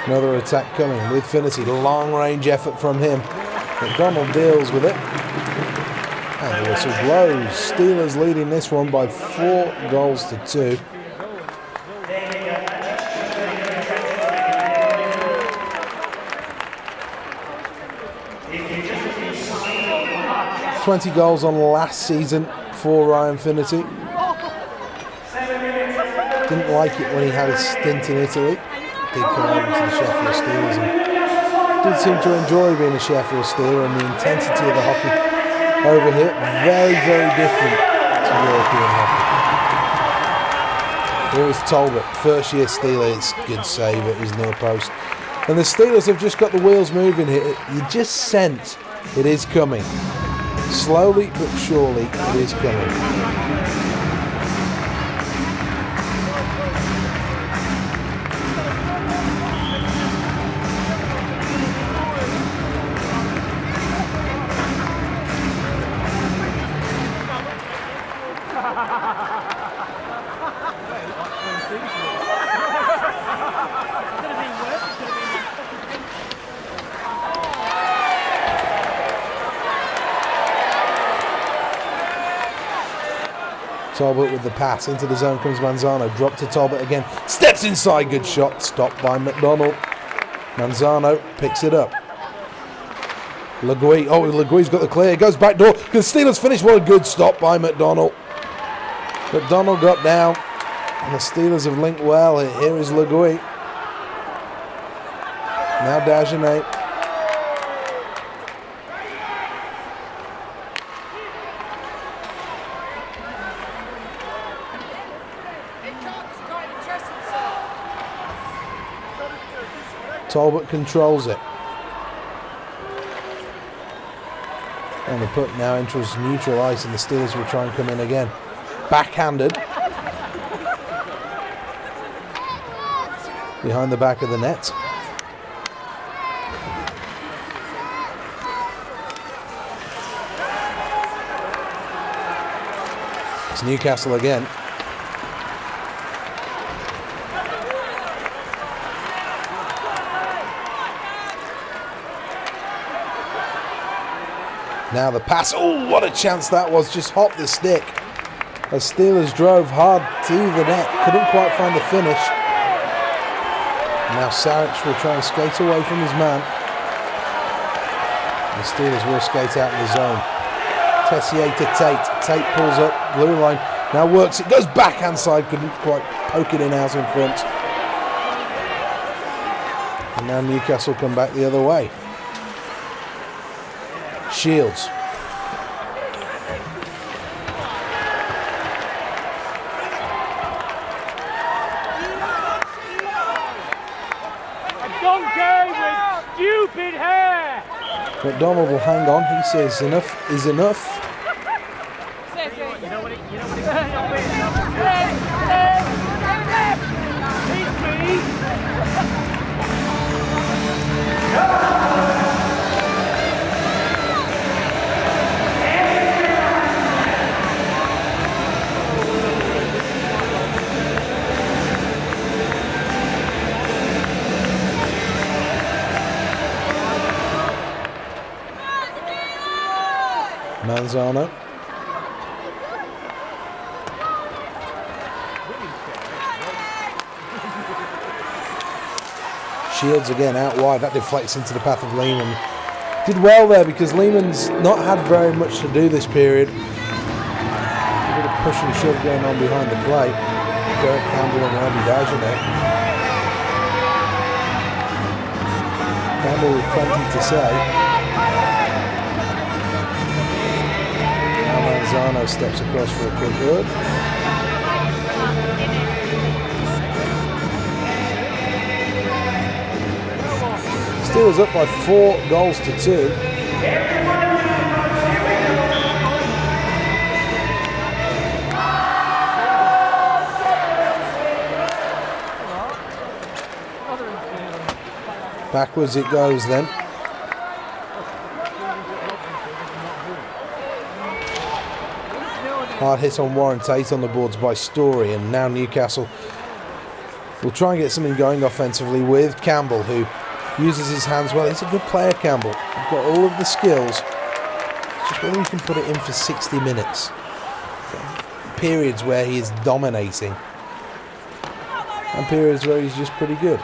A: Another attack coming with Finity. Long range effort from him. McDonald deals with it. And the whistle blows. Steelers leading this one by 4 goals to 2. $20 goals on last season for Ryan Finity. Didn't like it when he had his stint in Italy. Did come over to the Sheffield Steelers and did seem to enjoy being a Sheffield Steeler, and the intensity of the hockey over here, very, very different to European hockey. Here is Talbot, first year Steeler. It's a good save at his near post. And the Steelers have just got the wheels moving here. You just sense it is coming. Slowly but surely it is coming. Talbot with the pass, into the zone comes Manzano, drop to Talbot again, steps inside, good shot, stopped by McDonald. Manzano picks it up. Legui, Legui's got the clear, goes back door, the Steelers finish, what a good stop by McDonald. McDonald got down, and the Steelers have linked well. Here is Legui. Now Dagenet. Talbot controls it. And the puck now enters neutral ice, and the Steelers will try and come in again. Backhanded. Behind the back of the net. It's Newcastle again. Now the pass, oh what a chance that was, just hopped the stick. As Steelers drove hard to the net, couldn't quite find the finish. Now Saric will try and skate away from his man. The Steelers will skate out in the zone. Tessier to Tate, Tate pulls up, blue line, now works it, goes backhand side, couldn't quite poke it in out in front. And now Newcastle come back the other way. Shields.
C: A donkey with stupid hair!
A: McDonald will hang on. He says enough is enough.
C: You know what it
A: Manzano. Shields again out wide. That deflects into the path of Lehman. Did well there because Lehman's not had very much to do this period. A bit of push and shove going on behind the plate. Derek Campbell and Randy Dagenet. Campbell with plenty to say. Now Manzano steps across for a quick word. Steelers up by 4 goals to 2. Backwards it goes then. Hard hit on Warren Tate on the boards by Story, and now Newcastle We'll try and get something going offensively with Campbell, who uses his hands well. He's a good player, Campbell. He's got all of the skills. It's just whether he can put it in for 60 minutes. Periods where he is dominating. And periods where he's just pretty good.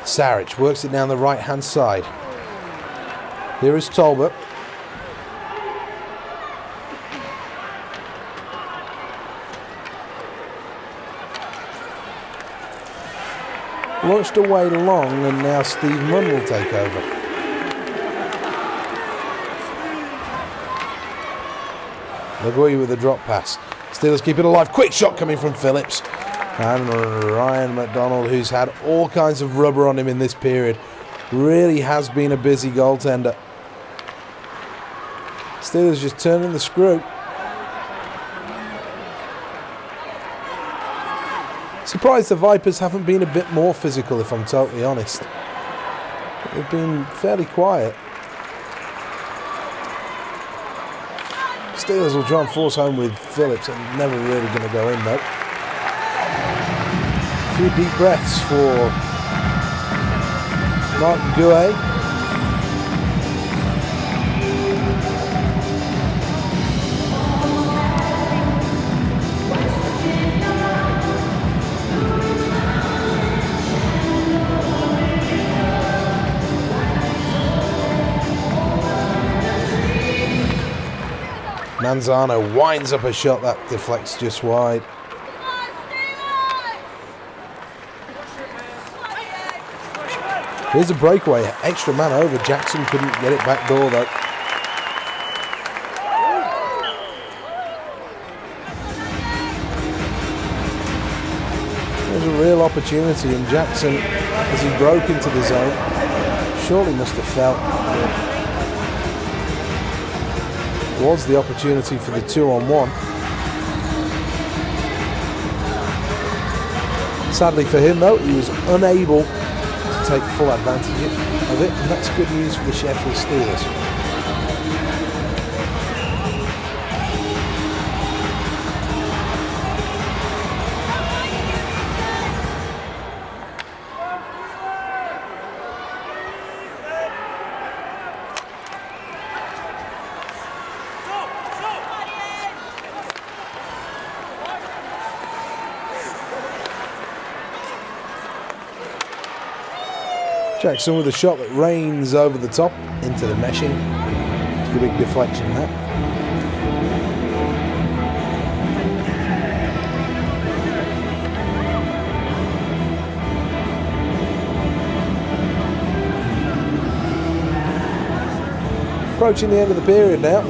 A: Saric works it down the right hand side. Here is Talbot. Launched away long, and now Steve Munn will take over. Lagoy with a drop pass. Steelers keep it alive. Quick shot coming from Phillips. And Ryan McDonald, who's had all kinds of rubber on him in this period, really has been a busy goaltender. Steelers just turning the screw. Surprised the Vipers haven't been a bit more physical, if I'm totally honest. They've been fairly quiet. Steelers will try and force home with Phillips. I'm never really going to go in though. A few deep breaths for Mark Gouet. Manzano winds up a shot that deflects just wide. Here's a breakaway, extra man over. Jackson couldn't get it back door though. There's a real opportunity, and Jackson, as he broke into the zone, surely must have felt it was the opportunity for the 2-on-1. Sadly for him though, he was unable take full advantage of it, and that's good news for the Sheffield Steelers. Jackson with a shot that rains over the top into the meshing. It's a big deflection there. Approaching the end of the period now.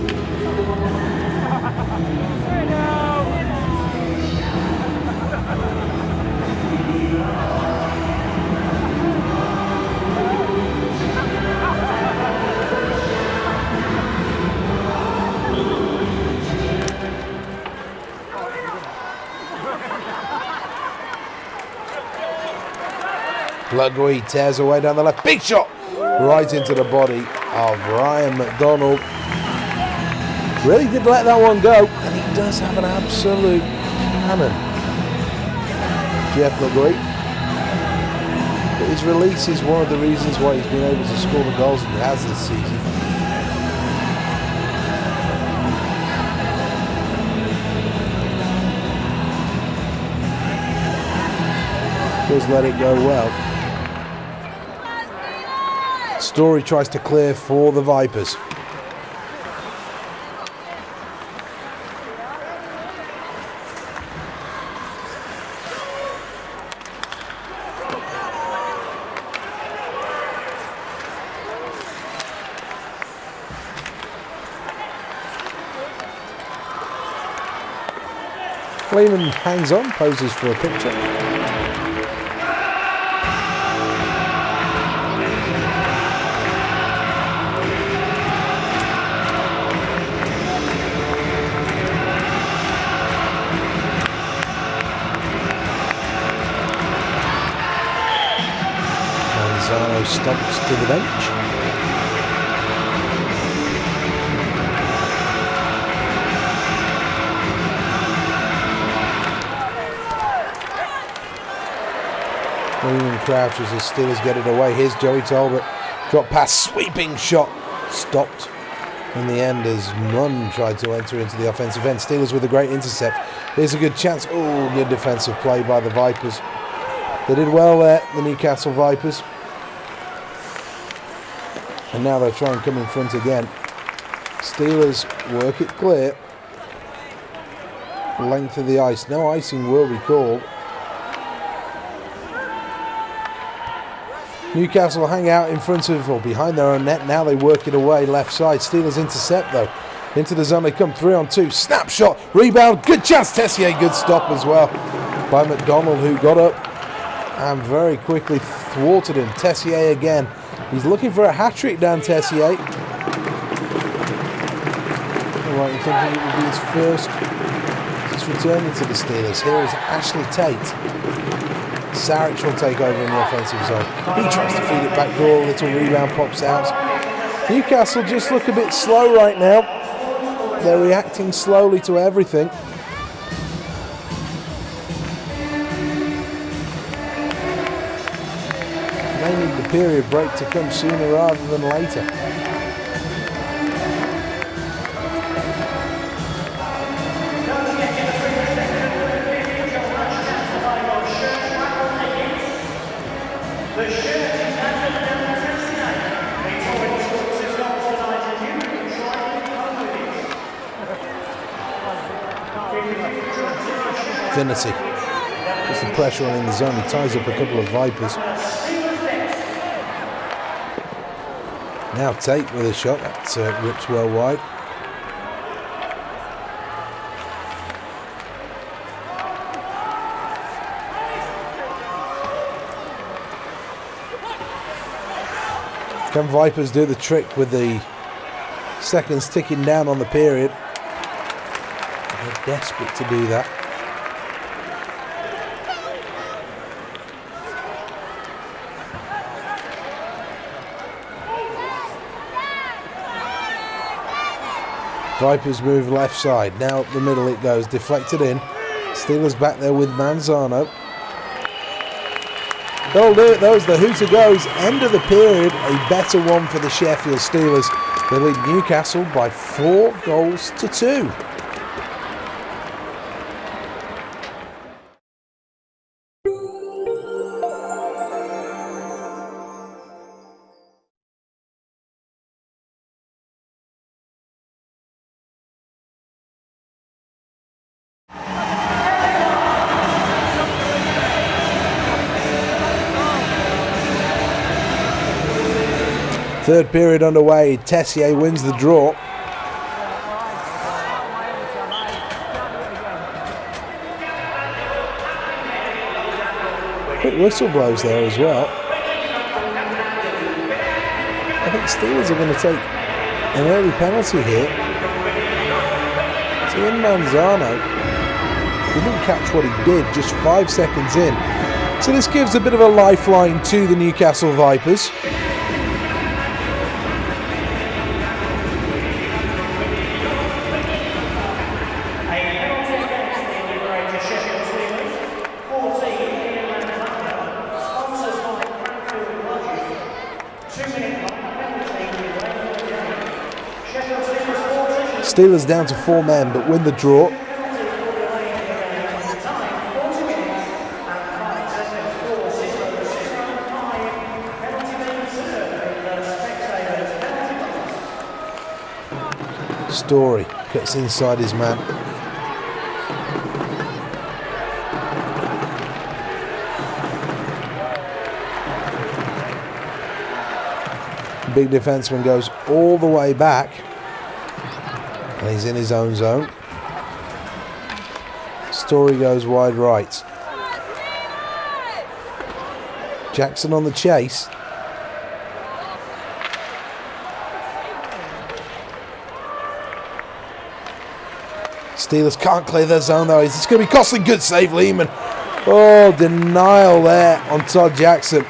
A: Lagoy tears away down the left. Big shot right into the body of Ryan McDonald. Really did let that one go, and he does have an absolute cannon, Jeff Lagoy. But his release is one of the reasons why he's been able to score the goals he has this season. Does let it go well. Story tries to clear for the Vipers. Lehman hangs on, poses for a picture. Manzano stomps to the bench. William crouches as Steelers get it away. Here's Joey Talbot. Drop pass, sweeping shot. Stopped in the end as Munn tried to enter into the offensive end. Steelers with a great intercept. Here's a good chance. Oh, good defensive play by the Vipers. They did well there, the Newcastle Vipers. And now they'll try and come in front again. Steelers work it clear. Length of the ice. No icing will be called. Newcastle hang out in front of or behind their own net. Now they work it away left side. Steelers intercept though. Into the zone they come, 3-on-2. Snapshot, rebound, good chance. Tessier, good stop as well by McDonald, who got up and very quickly thwarted him. Tessier again. He's looking for a hat-trick, Dan Tessier. All right, you're thinking it would be his first since returning to the Steelers. Here is Ashley Tate. Saric will take over in the offensive zone. He tries to feed it back door. Little rebound pops out. Newcastle just look a bit slow right now. They're reacting slowly to everything. They need the period break to come sooner rather than later. Finity puts the pressure on in the zone. He ties up a couple of Vipers. Now Tate with a shot that rips well wide. Can Vipers do the trick with the seconds ticking down on the period? They're desperate to do that. Vipers move left side. Now up the middle it goes. Deflected in. Steelers back there with Manzano. They'll do it though as the hooter goes. End of the period. A better one for the Sheffield Steelers. They lead Newcastle by 4-2. Third period underway. Tessier wins the draw. Quick whistle blows there as well. I think Steelers are going to take an early penalty here. So in Manzano, he didn't catch what he did just 5 seconds in. So this gives a bit of a lifeline to the Newcastle Vipers. Steelers down to 4 men, but win the draw. Story cuts inside his man. Big defenseman goes all the way back. And he's in his own zone. Story goes wide right. Jackson on the chase. Steelers can't clear their zone though. It's going to be costly. Good save, Lehman. Oh, denial there on Todd Jackson.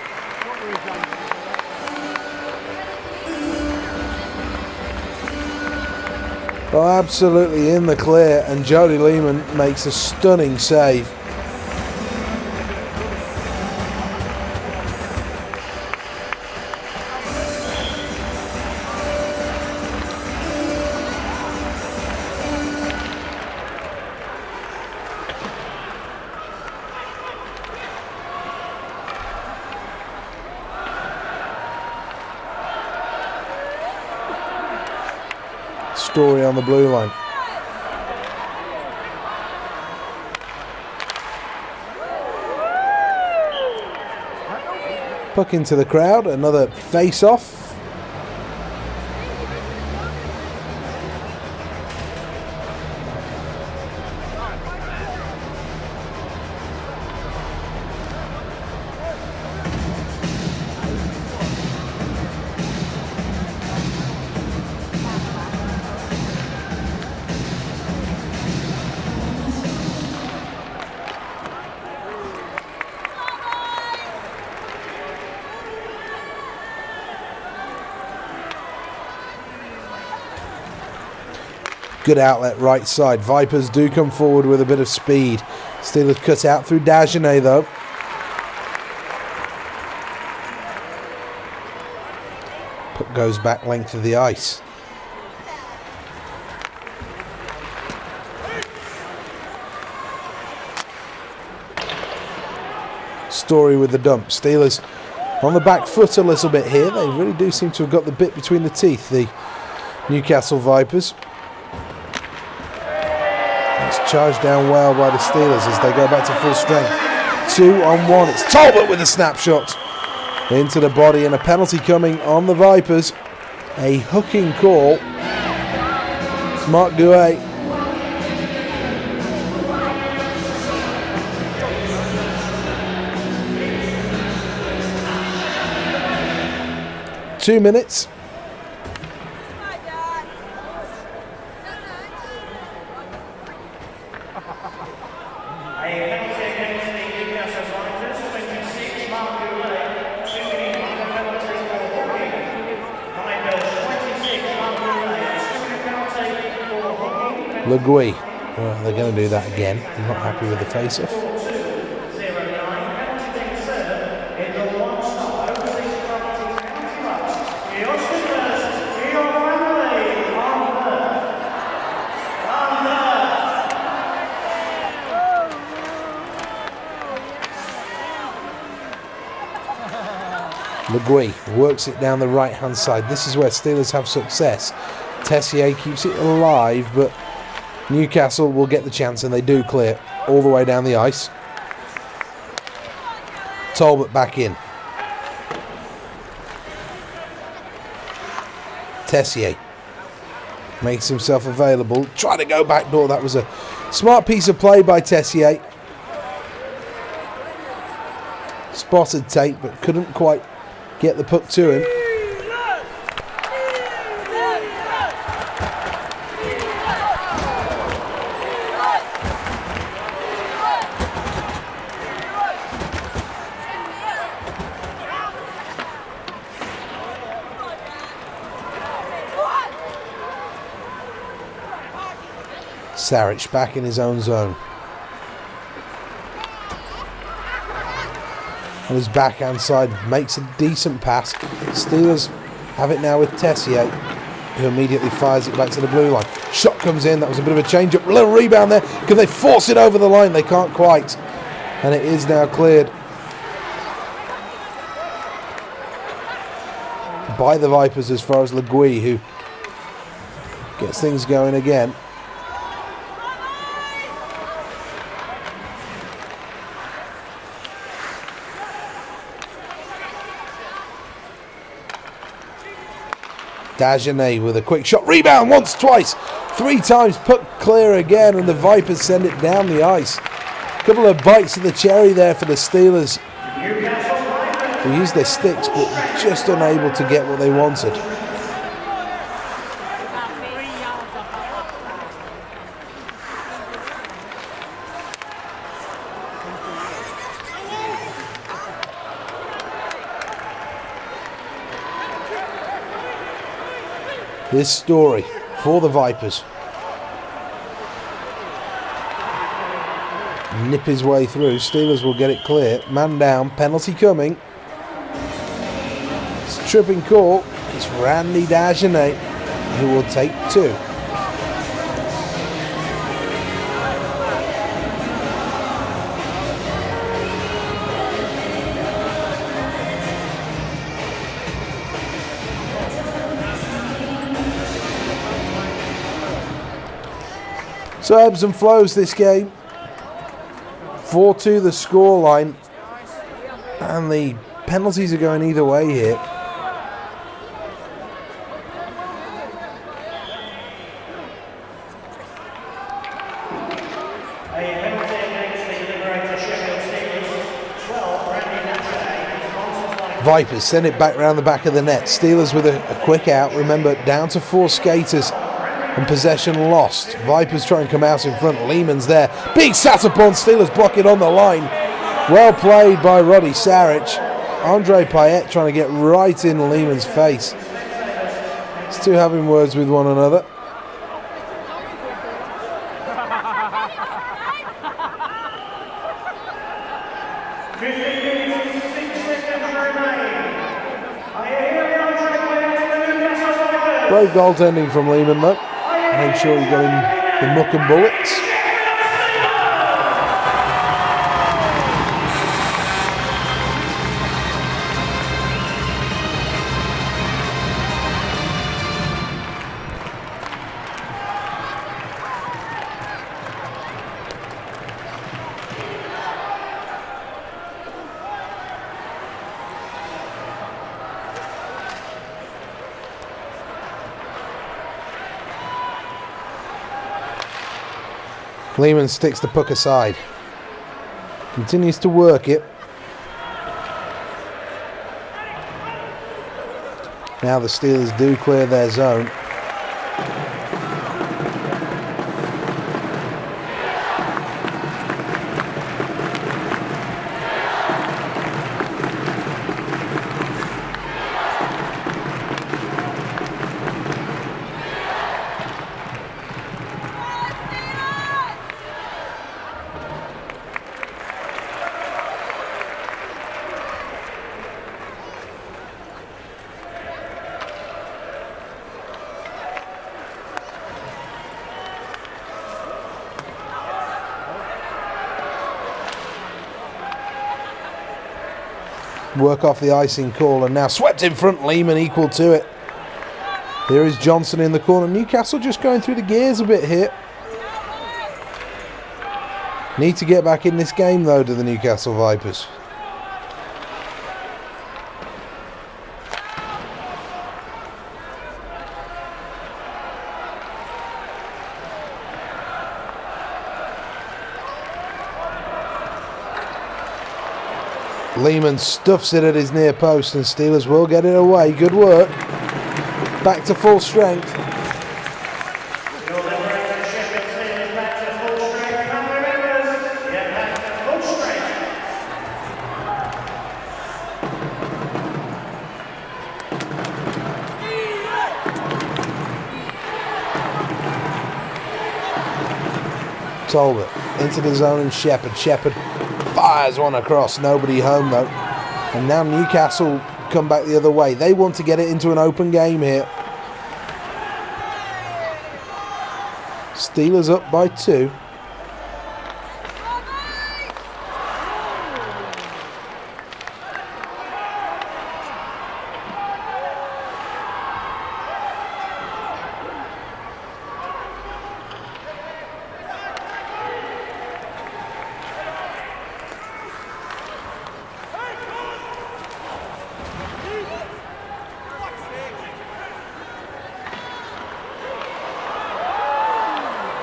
A: Well, absolutely in the clear, and Jody Lehman makes a stunning save. Story on the blue line. Puck into the crowd, another face-off. Good outlet right side. Vipers do come forward with a bit of speed. Steelers cut out through Dagenet though. Puck goes back length of the ice. Story with the dump. Steelers on the back foot a little bit here. They really do seem to have got the bit between the teeth, the Newcastle Vipers. It's charged down well by the Steelers as they go back to full strength. 2-on-1. It's Talbot with a snapshot into the body, and a penalty coming on the Vipers. A hooking call. It's Mark Gouet. Two minutes. Legui. Well, they're going to do that again. I'm not happy with the face-off. Legui works it down the right-hand side. This is where Steelers have success. Tessier keeps it alive, but Newcastle will get the chance, and they do clear all the way down the ice. Talbot back in. Tessier makes himself available. Try to go back door. That was a smart piece of play by Tessier. Spotted Tate, but couldn't quite get the puck to him. Sarich back in his own zone. On his backhand side, makes a decent pass. Steelers have it now with Tessier, who immediately fires it back to the blue line. Shot comes in. That was a bit of a change-up. Little rebound there. Can they force it over the line? They can't quite. And it is now cleared by the Vipers as far as Legui, who gets things going again. Dagenet with a quick shot. Rebound once, twice, three times. Puck clear again, and the Vipers send it down the ice. A couple of bites of the cherry there for the Steelers, who used their sticks but just unable to get what they wanted. This story for the Vipers. nip his way through. Steelers will get it clear. Man down, penalty coming. It's a tripping call. It's Randy Dagenet who will take 2. So ebbs and flows this game. 4-2 the scoreline, and the penalties are going either way here.
B: A penalty against the Liberator Sheffield Steelers. 12, Randy Dagenet.
A: Vipers send it back round the back of the net. Steelers with a quick out. Remember, down to 4 skaters and possession lost. Vipers try and come out in front. Lehman's there. Being sat upon. Steelers block it on the line. Well played by Roddy Saric. Andre Payet trying to get right in Lehman's face. These two having words with one another. Brave goaltending from Lehman though. Made sure he got in the muck and bullets. Lehman sticks the puck aside. Continues to work it. Now the Steelers do clear their zone. Work off the icing call, and now swept in front. Lehman equal to it. Here is Johnson in the corner. Newcastle just going through the gears a bit here. Need to get back in this game though, to the Newcastle Vipers. Lehman stuffs it at his near post, and Steelers will get it away. Good work. Back to full strength.
B: Your Liberator Sheffield Steelers back to full strength. Family members, get back to full strength.
A: Talbot into the zone, and Shepherd fires one across. Nobody home though. And now Newcastle come back the other way. They want to get it into an open game here. Steelers up by 2.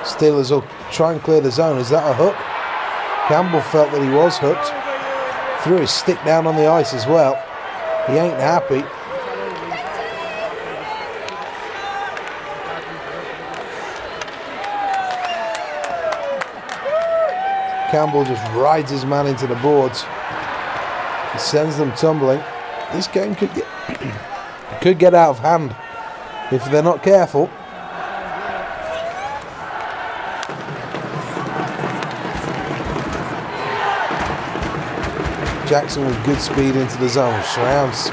A: Steelers will try and clear the zone. Is that a hook? Campbell felt that he was hooked. Threw his stick down on the ice as well. He ain't happy. Campbell just rides his man into the boards. He sends them tumbling. This game could get out of hand if they're not careful. Jackson with good speed into the zone, surrounds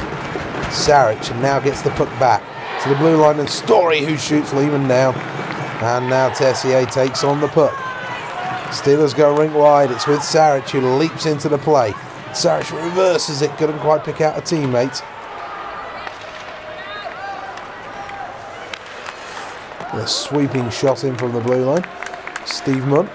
A: Saric and now gets the puck back to the blue line, and Story who shoots Lehman down. And now Tessier takes on the puck. Steelers go rink wide. It's with Saric who leaps into the play. Saric reverses it, couldn't quite pick out a teammate. A sweeping shot in from the blue line. Steve Munn.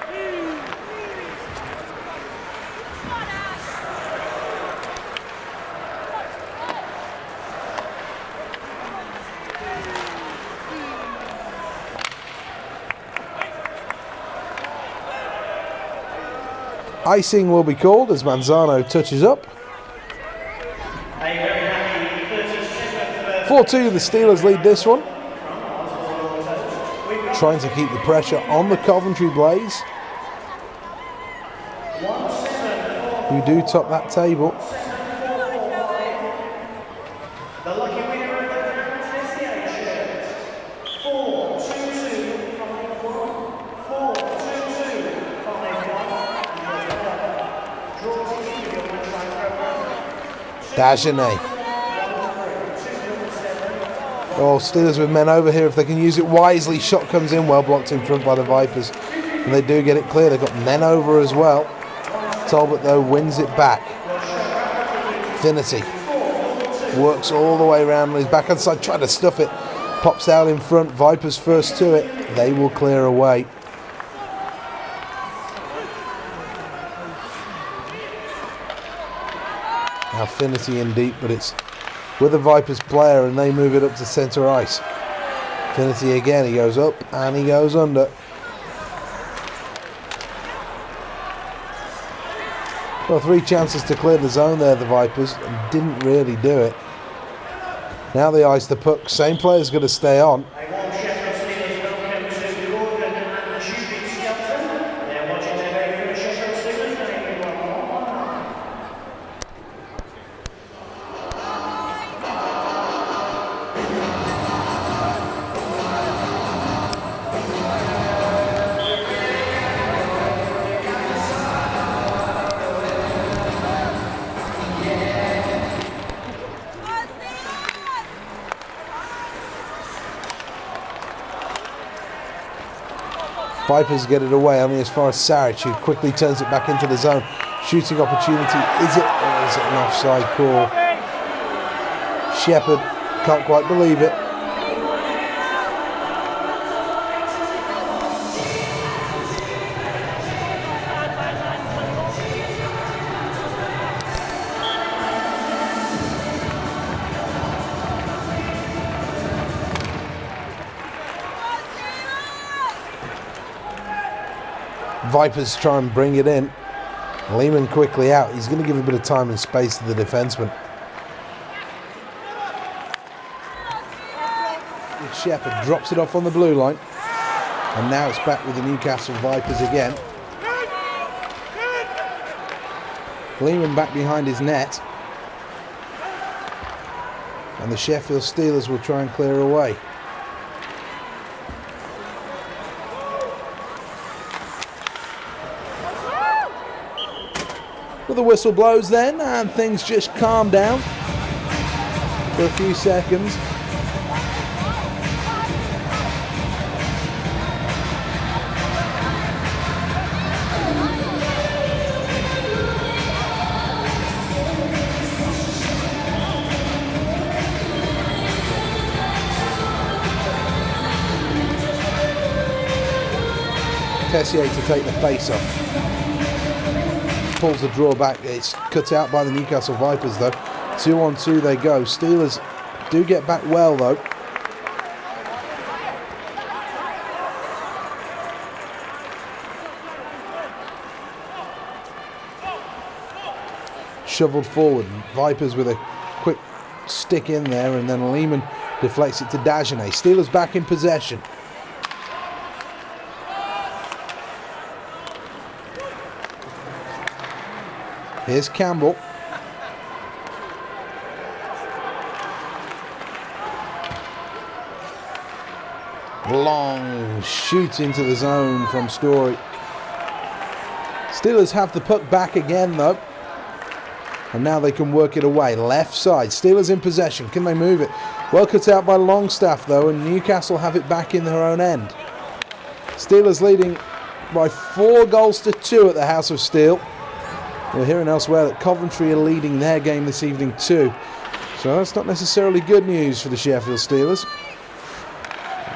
A: Icing will be called as Manzano touches up. 4-2, the Steelers lead this one. Trying to keep the pressure on the Coventry Blaze, who do top that table.
B: The lucky winner of the Tessier shirt. 4-2-2, 5-1. 4-2-2, 5-1.
A: Dagenet. Oh, Steelers with men over here if they can use it wisely. Shot comes in, well blocked in front by the Vipers. And they do get it clear. They've got men over as well. Talbot, though, wins it back. Finity works all the way around. He's back inside, trying to stuff it. Pops out in front. Vipers first to it. They will clear away. Now Finity in deep, but it's with a Vipers player and they move it up to centre ice. Finity again, he goes up and he goes under. Well, 3 chances to clear the zone there, the Vipers, and didn't really do it. Now they ice the puck. Same player's going to stay on. Vipers get it away only as far as Saric, who quickly turns it back into the zone. Shooting opportunity. Is it, or is it an offside call? Shepard can't quite believe it. Vipers try and bring it in. Lehman quickly out. He's going to give a bit of time and space to the defenseman. Shepard drops it off on the blue line. And now it's back with the Newcastle Vipers again. Lehman back behind his net. And the Sheffield Steelers will try and clear away. Well, the whistle blows then, and things just calm down for a few seconds. Tessier to take the face off. Pulls the draw back. It's cut out by the Newcastle Vipers though. 2-on-2 they go. Steelers do get back well though. Shoveled forward. Vipers with a quick stick in there, and then Lehman deflects it to Dagenet. Steelers back in possession. Here's Campbell. Long shoot into the zone from Story. Steelers have the puck back again though. And now they can work it away. Left side. Steelers in possession. Can they move it? Well cut out by Longstaff, though, and Newcastle have it back in their own end. Steelers leading by 4 goals to 2 at the House of Steel. We're hearing elsewhere that Coventry are leading their game this evening too. So that's not necessarily good news for the Sheffield Steelers.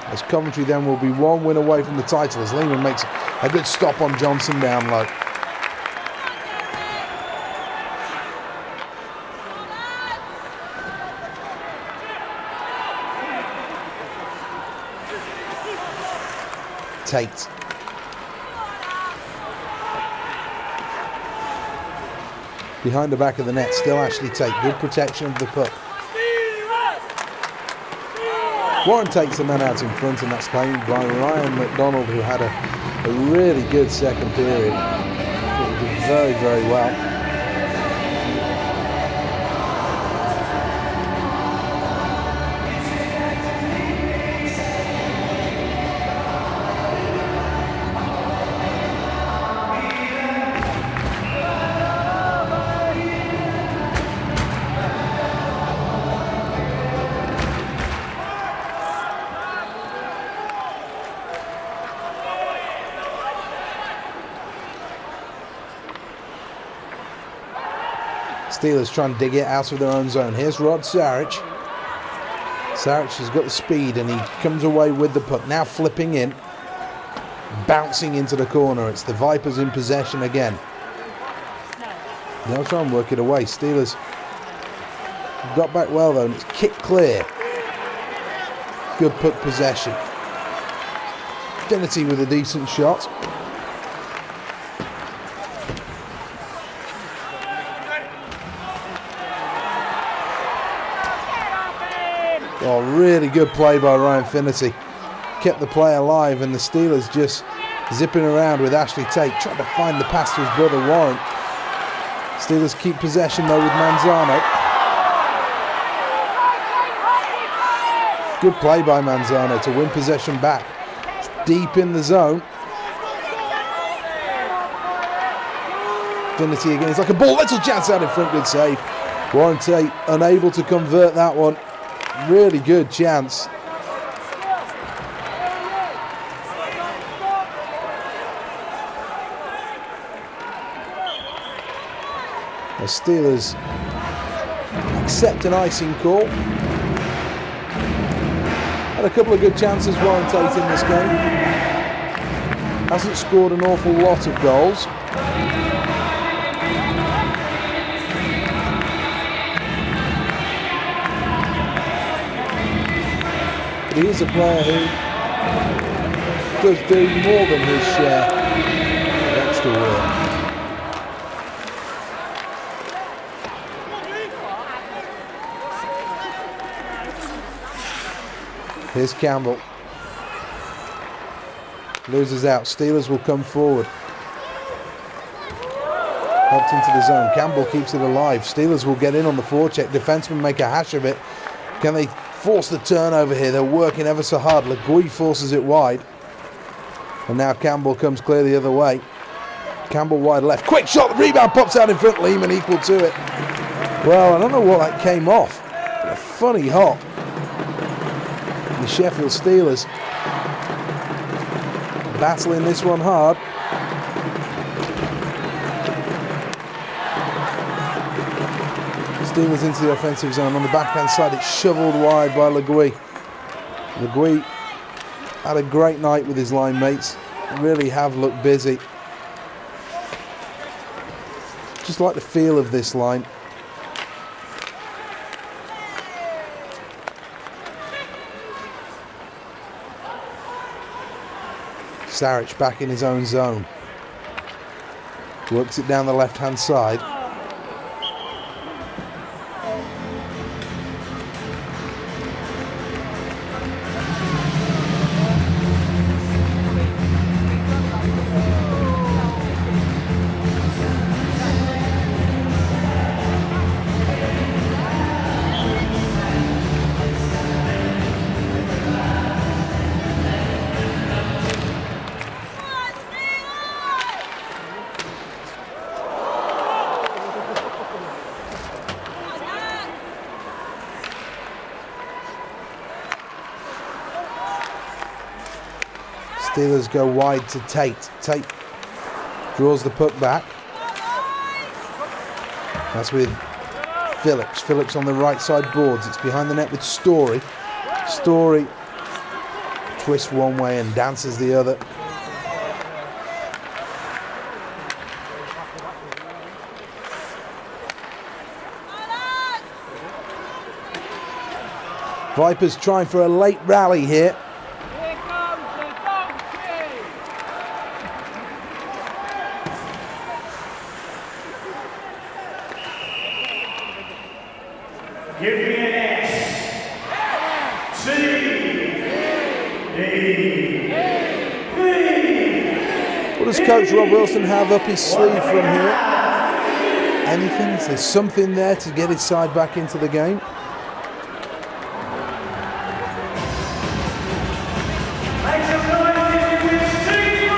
A: As Coventry then will be 1 win away from the title as Lehman makes a good stop on Johnson down low. Tate. Behind the back of the net, still Ashley Tate. Good protection of the puck. Warren takes the man out in front, and that's claimed by Ryan McDonald, who had a really good second period. I thought he did very, very well. Steelers trying to dig it out of their own zone. Here's Rod Sarich. Sarich has got the speed and he comes away with the puck. Now flipping in. Bouncing into the corner. It's the Vipers in possession again. They'll try and work it away. Steelers got back well though, and it's kicked clear. Good puck possession. Finity with a decent shot. Oh, really good play by Ryan Finity. Kept the play alive, and the Steelers just zipping around with Ashley Tate, trying to find the pass to his brother Warren. Steelers keep possession though with Manzano. Good play by Manzano to win possession back. It's deep in the zone. Finity again. It's like a ball. Little chance out in front. Good save. Warren Tate unable to convert that one. Really good chance. The Steelers accept an icing call. Had a couple of good chances, Warren Tate, in this game. Hasn't scored an awful lot of goals. He is a player who does do more than his share of extra work. Here's Campbell. Loses out. Steelers will come forward. Helped into the zone. Campbell keeps it alive. Steelers will get in on the forecheck. Defensemen make a hash of it. Can they force the turnover here? They're working ever so hard. Legui forces it wide. And now Campbell comes clear the other way. Campbell wide left. Quick shot. The rebound pops out in front. Lehman equal to it. Well, I don't know what that came off. But a funny hop. The Sheffield Steelers battling this one hard. Steelers into the offensive zone. On the backhand side, it's shoveled wide by Legui. Legui had a great night with his line mates. Really have looked busy. Just like the feel of this line. Sarich back in his own zone. Works it down the left-hand side. Steelers go wide to Tate. Tate draws the puck back. That's with Phillips. Phillips on the right side boards. It's behind the net with Story. Story twists one way and dances the other. Vipers trying for a late rally here.
C: Here comes the donkey!
B: Give me an S. C. D. B.
A: What does Coach Rob Wilson have up his sleeve from here? Anything? Is there something there to get his side back into the game?
B: Make some noise with Steve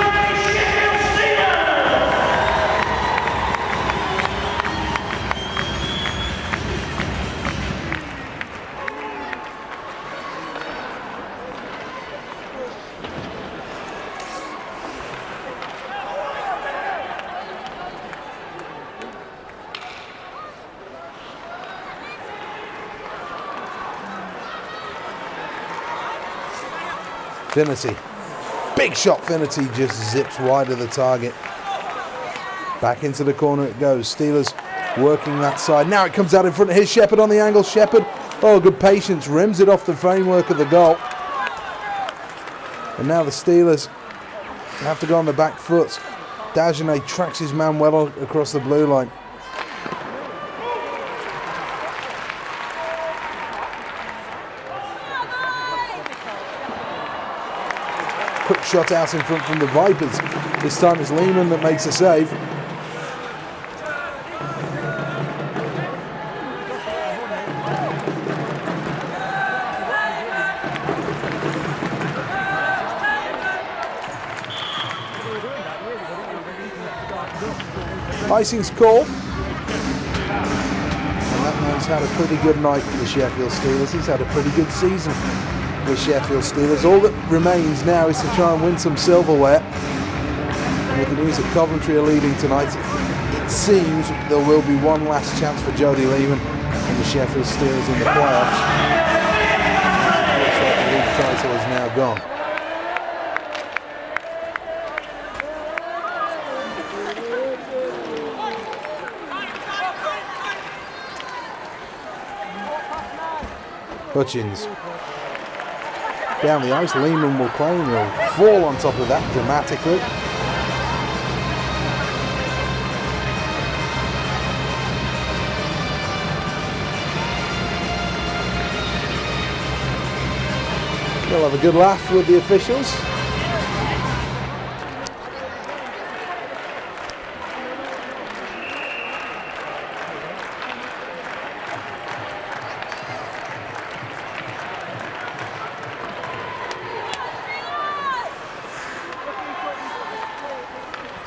B: Sheffield Steelers!
A: Finnerty. Big shot. Finnerty just zips wide of the target. Back into the corner it goes. Steelers working that side. Now it comes out in front. Here's Shepherd on the angle. Shepherd, oh, good patience. Rims it off the framework of the goal. And now the Steelers have to go on the back foot. Dagenet tracks his man well across the blue line. Quick shot out in front from the Vipers. This time it's Lehman that makes a save. Icing's called. And that man's had a pretty good night for the Sheffield Steelers. He's had a pretty good season for the Sheffield Steelers. All that remains now is to try and win some silverware. And with the news that Coventry are leading tonight, it seems there will be one last chance for Jody Lehman and the Sheffield Steelers in the playoffs. Looks like the league title is now gone. Hutchins down the ice. Lehman will claim. He'll fall on top of that dramatically. They'll have a good laugh with the officials.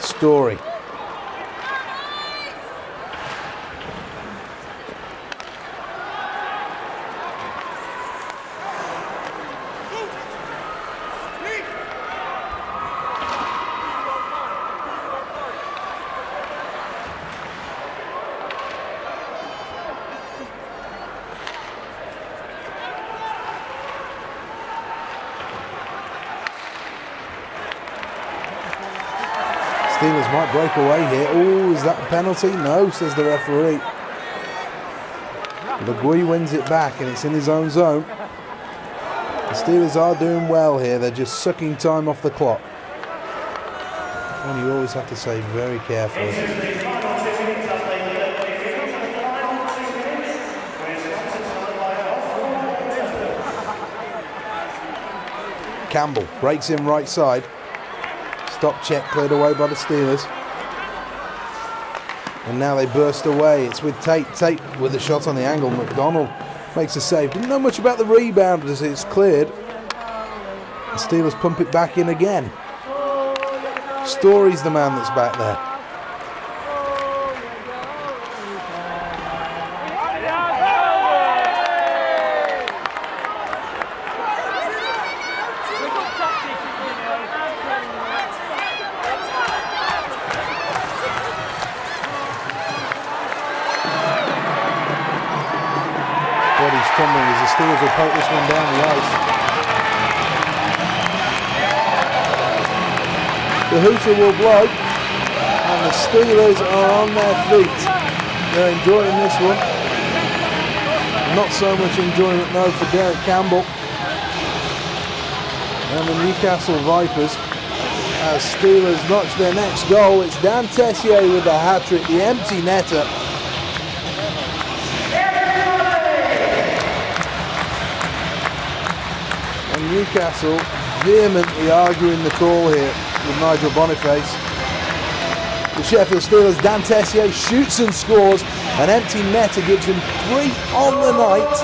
A: Story. Steelers might break away here. Oh, is that a penalty? No, says the referee. Legui wins it back and it's in his own zone. The Steelers are doing well here. They're just sucking time off the clock. And you always have to say very carefully. Campbell breaks in right side. Stop check cleared away by the Steelers. And now they burst away. It's with Tate. Tate with a shot on the angle. McDonald makes a save. Didn't know much about the rebound as it's cleared. The Steelers pump it back in again. Story's the man that's back there. Everybody's tumbling as the Steelers will poke this one down the ice. The hooter will blow, and the Steelers are on their feet. They're enjoying this one. Not so much enjoyment though for Derek Campbell and the Newcastle Vipers. As Steelers notch their next goal, it's Dan Tessier with the hat-trick, the empty netter. And Newcastle vehemently arguing the call here with Nigel Boniface. The Sheffield Steelers, Dan Tessier shoots and scores. An empty netter gives him 3 on the night.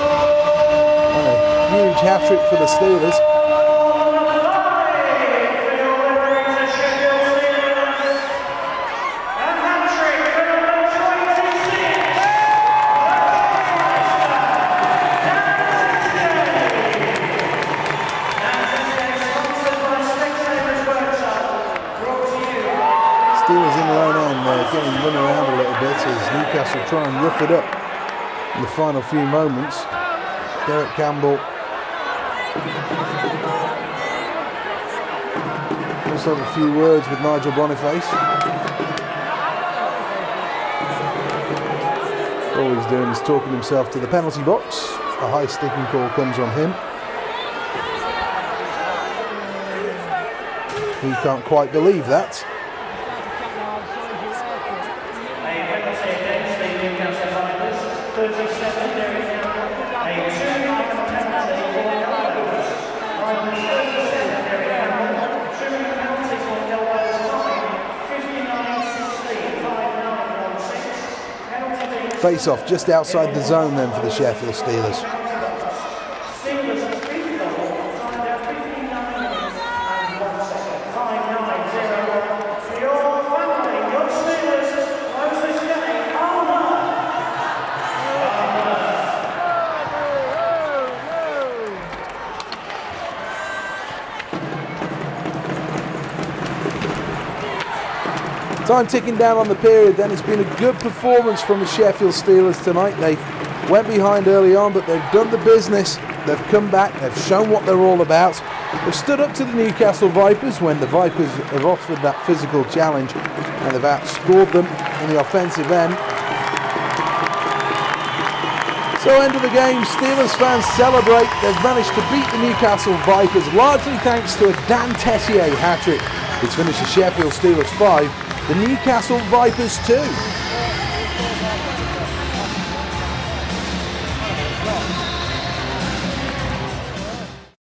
A: And a huge hat-trick for the Steelers. Steelers in their own end, getting run around a little bit as Newcastle try and rough it up in the final few moments. Derek Campbell also have a few words with Nigel Boniface. All he's doing is talking himself to the penalty box. A high sticking call comes on him. He can't quite believe that. Face off just outside the zone then for the Sheffield Steelers. Time ticking down on the period then. It's been a good performance from the Sheffield Steelers tonight. They went behind early on, but they've done the business. They've come back, they've shown what they're all about. They've stood up to the Newcastle Vipers when the Vipers have offered that physical challenge, and they've outscored them in the offensive end. So end of the game, Steelers fans celebrate. They've managed to beat the Newcastle Vipers, largely thanks to a Dan Tessier hat-trick. It's finished the Sheffield Steelers 5, the Newcastle Vipers 2.